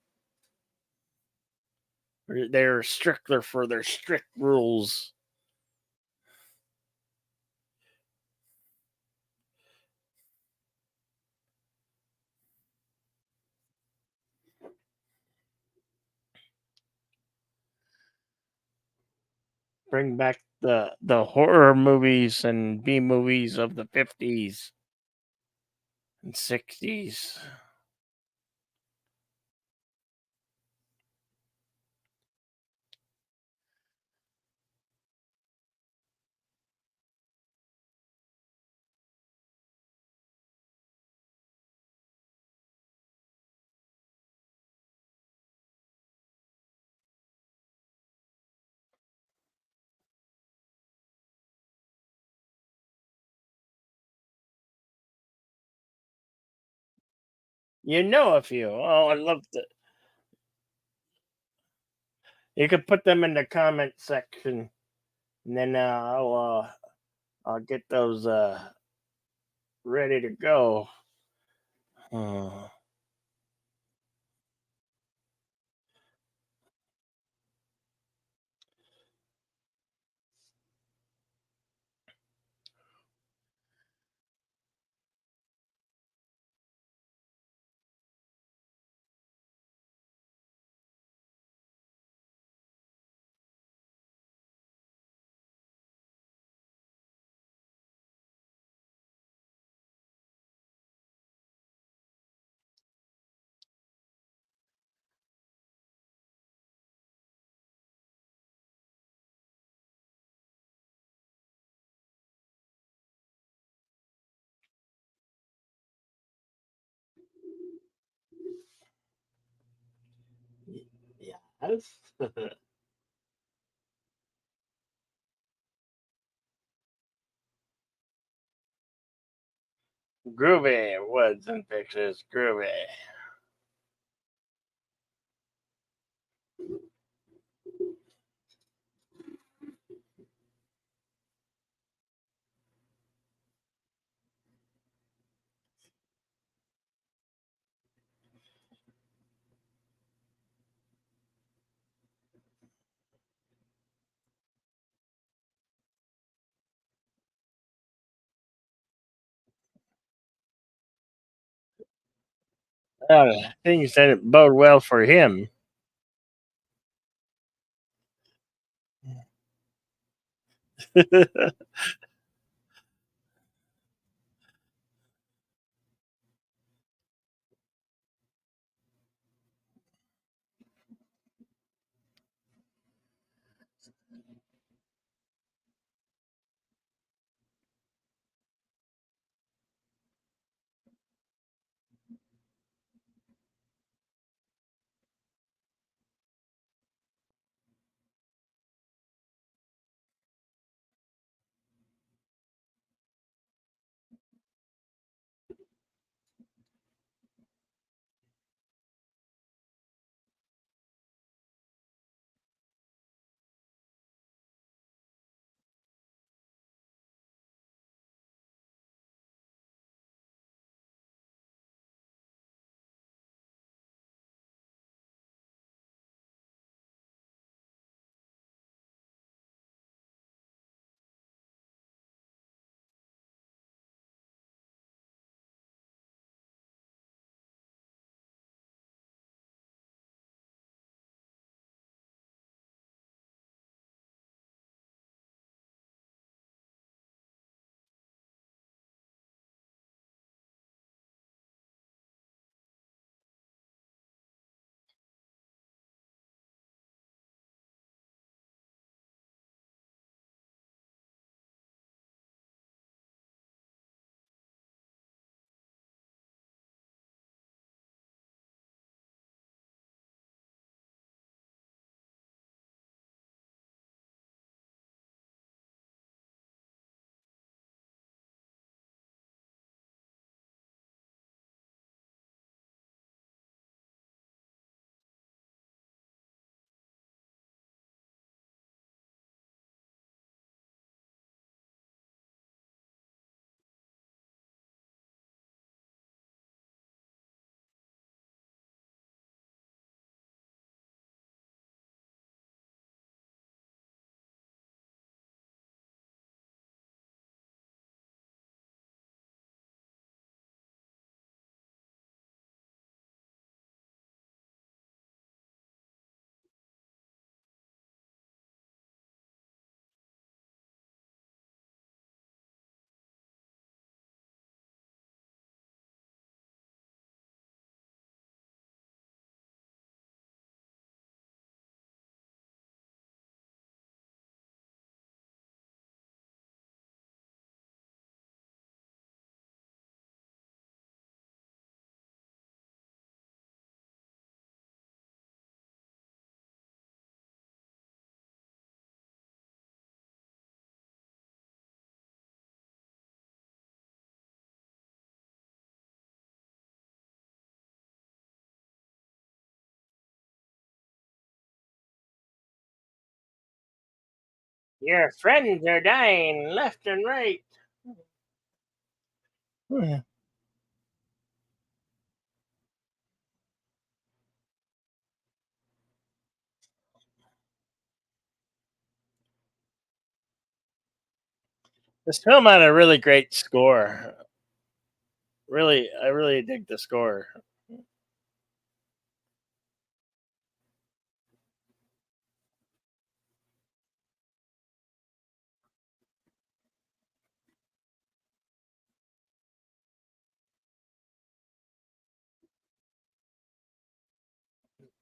They're stricter for their strict rules. Bring back the horror movies and B movies of the 50s and 60s. You know a few. Oh, I love to. You could put them in the comment section, and then I'll get those ready to go. Uh, yes. Groovy woods and pictures. Groovy. Things didn't bode well for him. Your friends are dying left and right. This film had a really great score. Really, I really dig the score.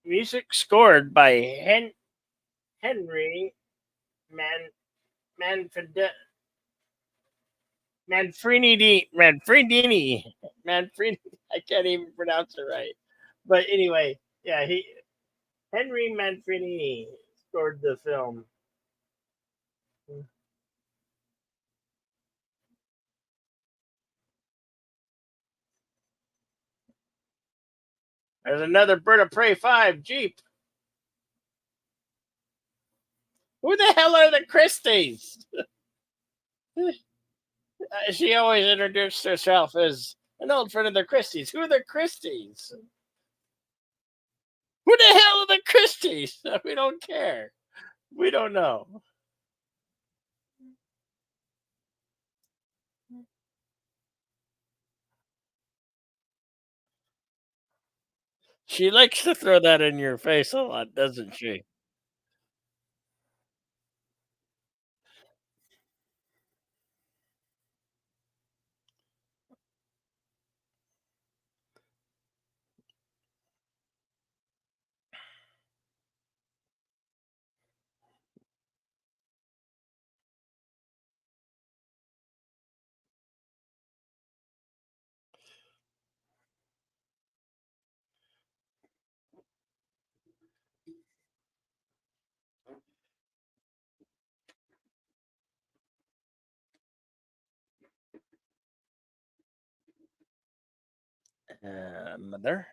Music scored by Henry Man Manfred Manfredini. I can't even pronounce it right. But anyway, yeah, he Henry Manfredini scored the film. There's another Bird of Prey 5 Jeep. Who the hell are the Christies? She always introduced herself as an old friend of the Christies. Who are the Christies? Who the hell are the Christies? We don't care. We don't know. She likes to throw that in your face a lot, doesn't she? Mother?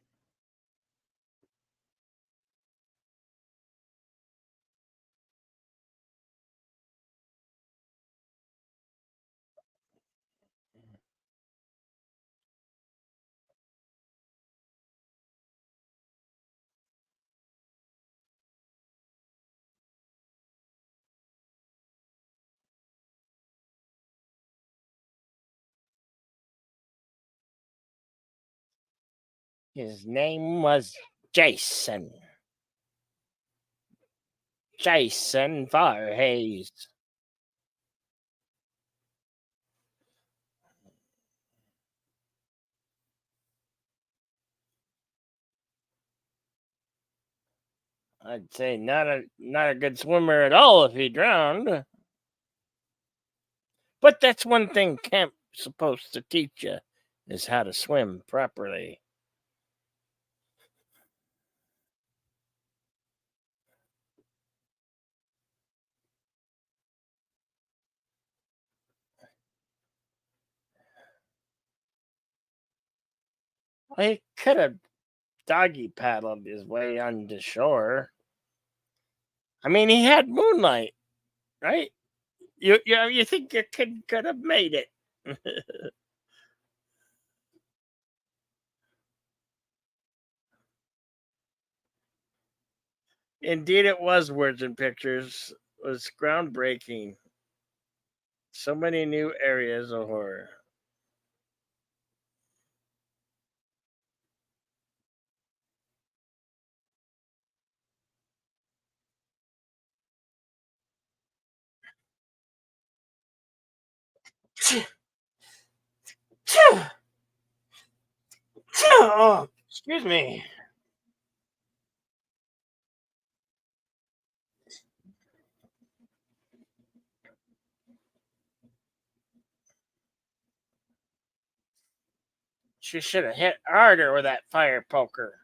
His name was Jason. Jason Varhays. I'd say not a good swimmer at all if he drowned. But that's one thing camp's supposed to teach you is how to swim properly. He could have doggy paddled his way onto shore. I mean, he had moonlight, right? You think your kid could have made it? Indeed, it was words and pictures. It was groundbreaking. So many new areas of horror. Oh, excuse me. She should have hit harder with that fire poker.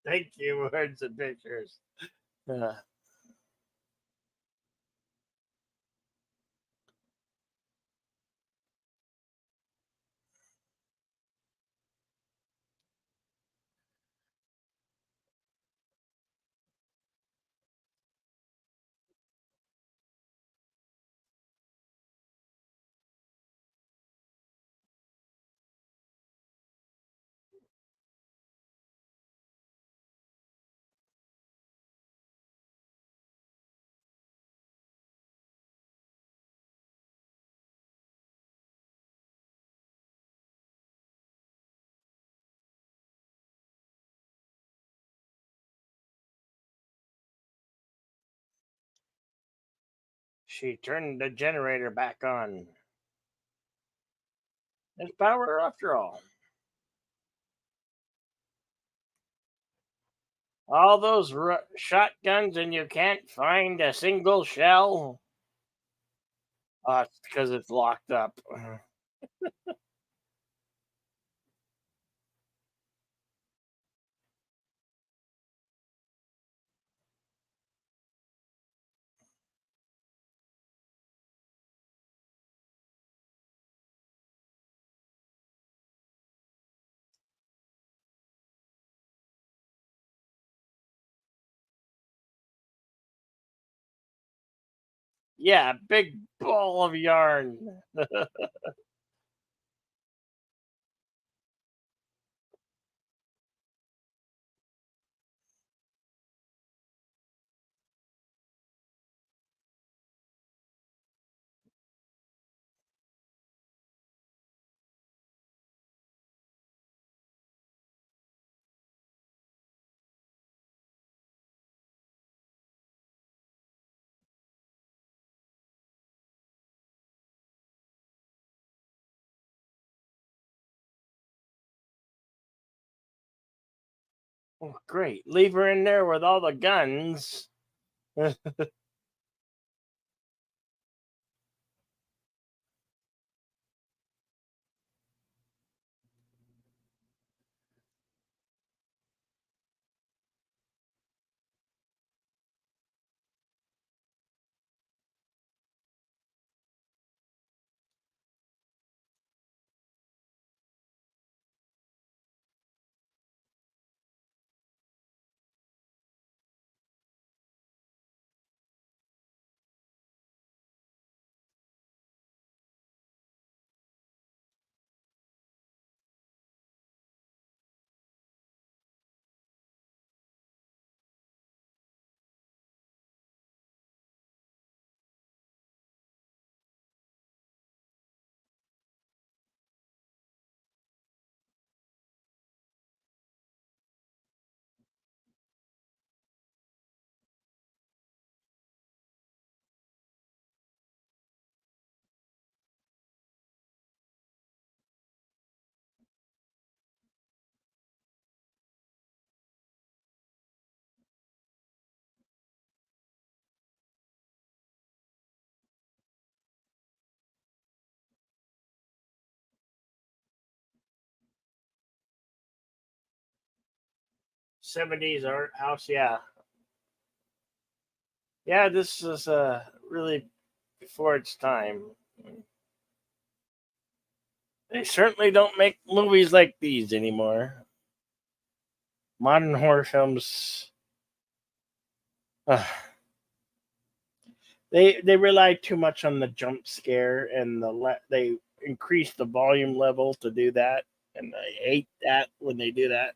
Thank you, words and pictures. Uh, she turned the generator back on. There's power after all. All those shotguns and you can't find a single shell? It's because it's locked up. Yeah, big ball of yarn. Oh, great. Leave her in there with all the guns. 70s art house, yeah. Yeah, this is really before its time. They certainly don't make movies like these anymore. Modern horror films, uh, they rely too much on the jump scare and they increase the volume level to do that, and I hate that when they do that.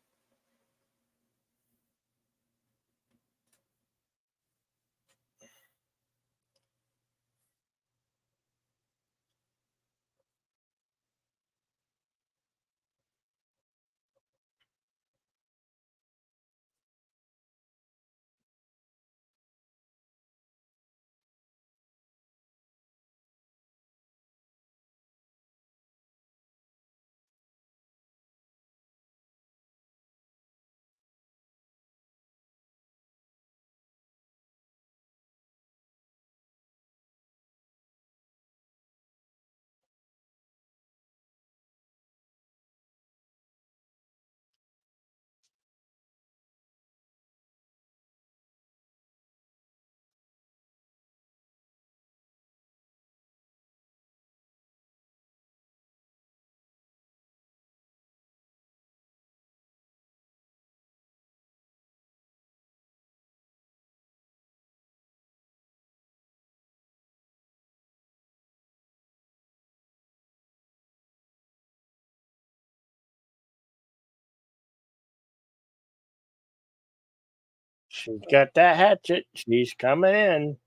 'She's got that hatchet. She's coming in.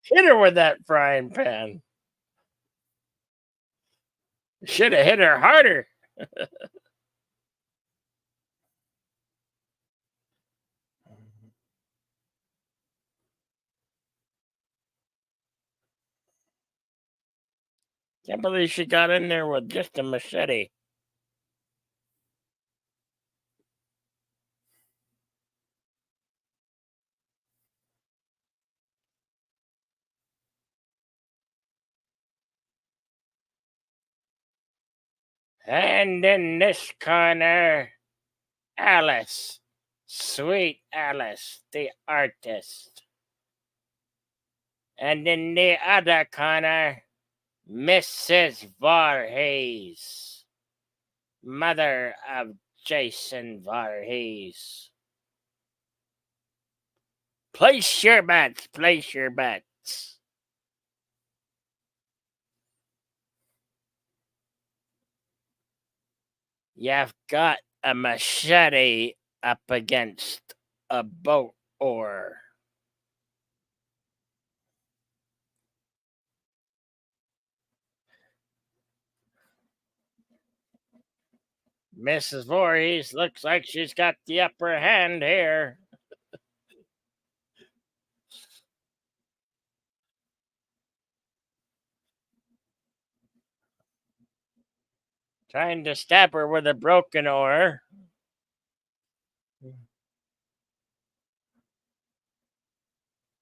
Hit her with that frying pan. Should have hit her harder. Can't believe she got in there with just a machete. And in this corner, Alice. Sweet Alice, the artist. And in the other corner, Mrs. Voorhees, mother of Jason Voorhees. Place your bets, place your bets. You've got a machete up against a boat oar. Mrs. Voorhees looks like she's got the upper hand here. Trying to stab her with a broken oar.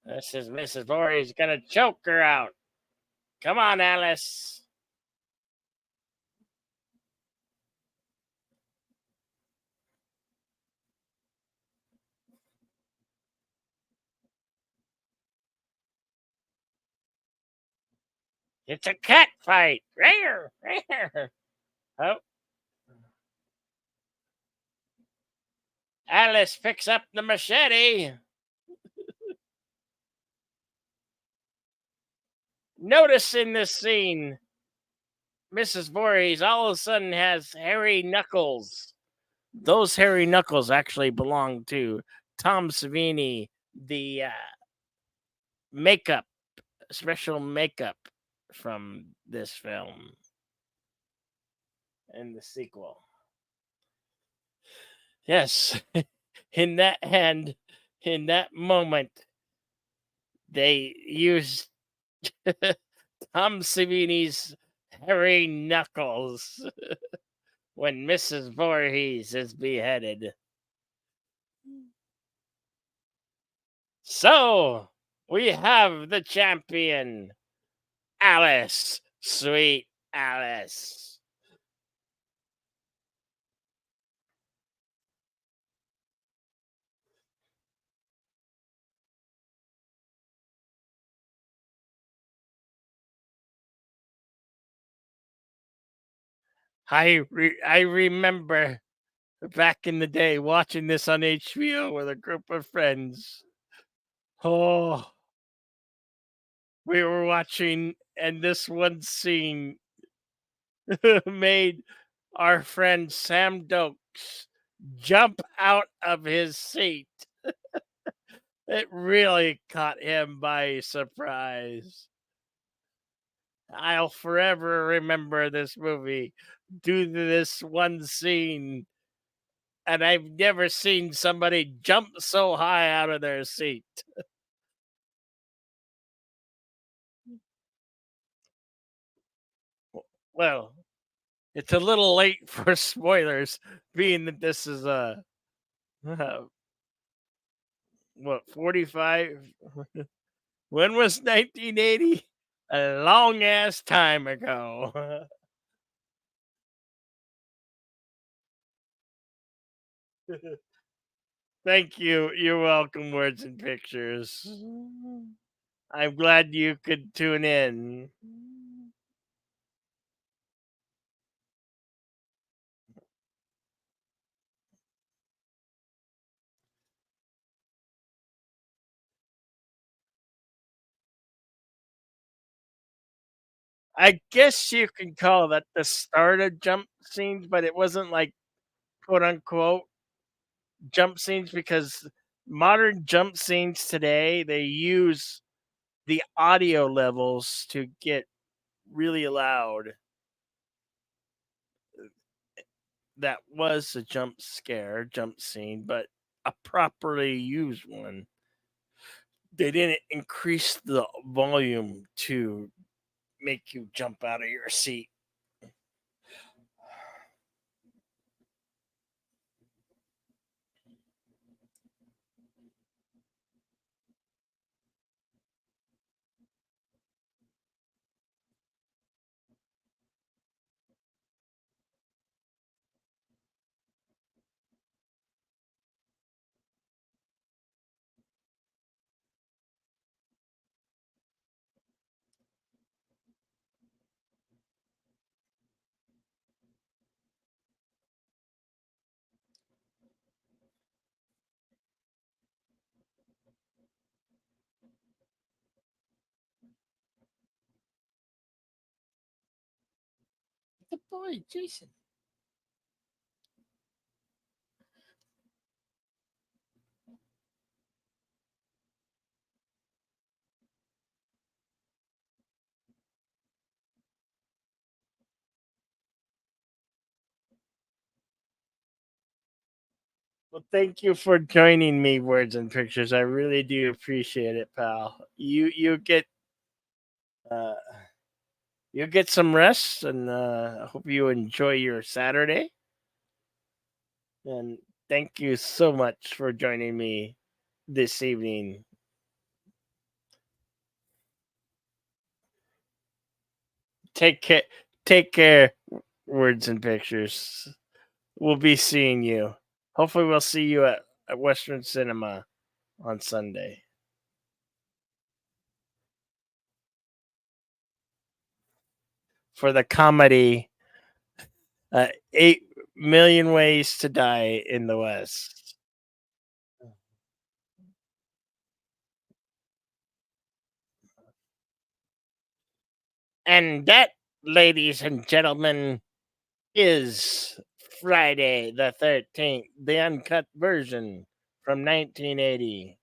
This is Mrs. Voorhees gonna choke her out. Come on, Alice. It's a cat fight. Rare, rare. Oh. Alice picks up the machete. Notice in this scene, Mrs. Voorhees all of a sudden has hairy knuckles. Those hairy knuckles actually belong to Tom Savini, the special makeup from this film and the sequel. Yes, in that moment, they used Tom Savini's hairy knuckles when Mrs. Voorhees is beheaded. So, we have the champion, Alice, sweet Alice. I remember back in the day watching this on HBO with a group of friends. Oh, we were watching, and this one scene made our friend Sam Dokes jump out of his seat. It really caught him by surprise. I'll forever remember this movie due to this one scene. And I've never seen somebody jump so high out of their seat. Well, it's a little late for spoilers, being that this is what, 45? When was 1980? A long ass time ago. Thank you. You're welcome, Words and Pictures. I'm glad you could tune in. I guess you can call that the start of jump scenes, but it wasn't like quote unquote jump scenes, because modern jump scenes today, they use the audio levels to get really loud. that was a jump scene, but a properly used one. They didn't increase the volume to make you jump out of your seat. The boy, Jason. Well, thank you for joining me, Words and Pictures. I really do appreciate it, pal. Uh, you get some rest, and I hope you enjoy your Saturday. And thank you so much for joining me this evening. Take care. Take care, Words and Pictures. We'll be seeing you. Hopefully, we'll see you at Western Cinema on Sunday. For the comedy 8 Million Ways to Die in the West. And that, ladies and gentlemen, is Friday the 13th, the uncut version from 1980.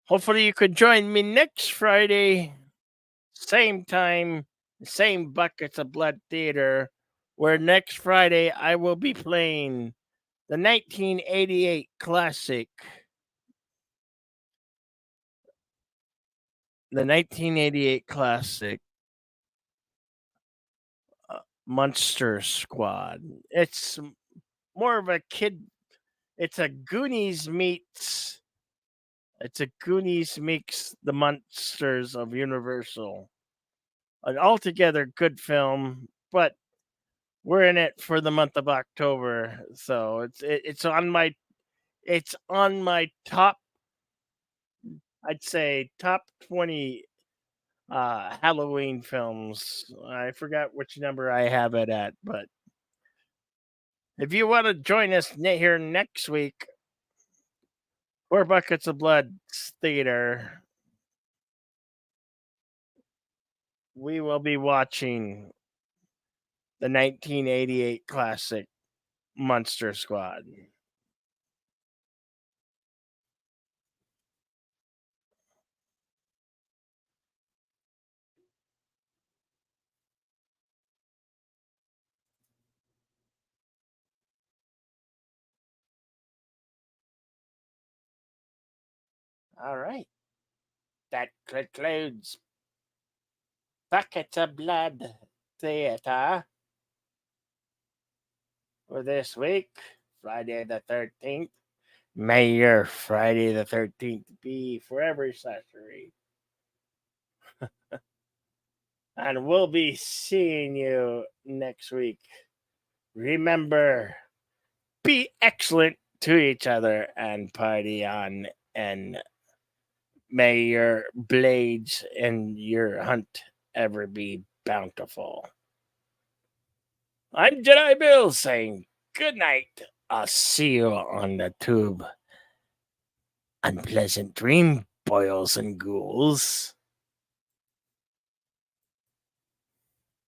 Hopefully, you could join me next Friday, same time, same Buckets of Blood Theater, where next Friday I will be playing the 1988 classic. The 1988 classic, Monster Squad. It's more of a kid. It's a Goonies meets. It's a Goonies meets the Monsters of Universal. An altogether good film, but we're in it for the month of October, so it's on my top. I'd say top 20 Halloween films. I forgot which number I have it at, but if you want to join us here next week, 4 Buckets of Blood Theater, we will be watching the 1988 classic Monster Squad. All right. That concludes Buckets of Blood Theater for this week, Friday the 13th. May your Friday the 13th be forever saturate. And we'll be seeing you next week. Remember, be excellent to each other and party on, and may your blades and your hunt ever be bountiful. I'm Jedi Bill saying good night. I'll see you on the tube. Unpleasant dream, boils and ghouls.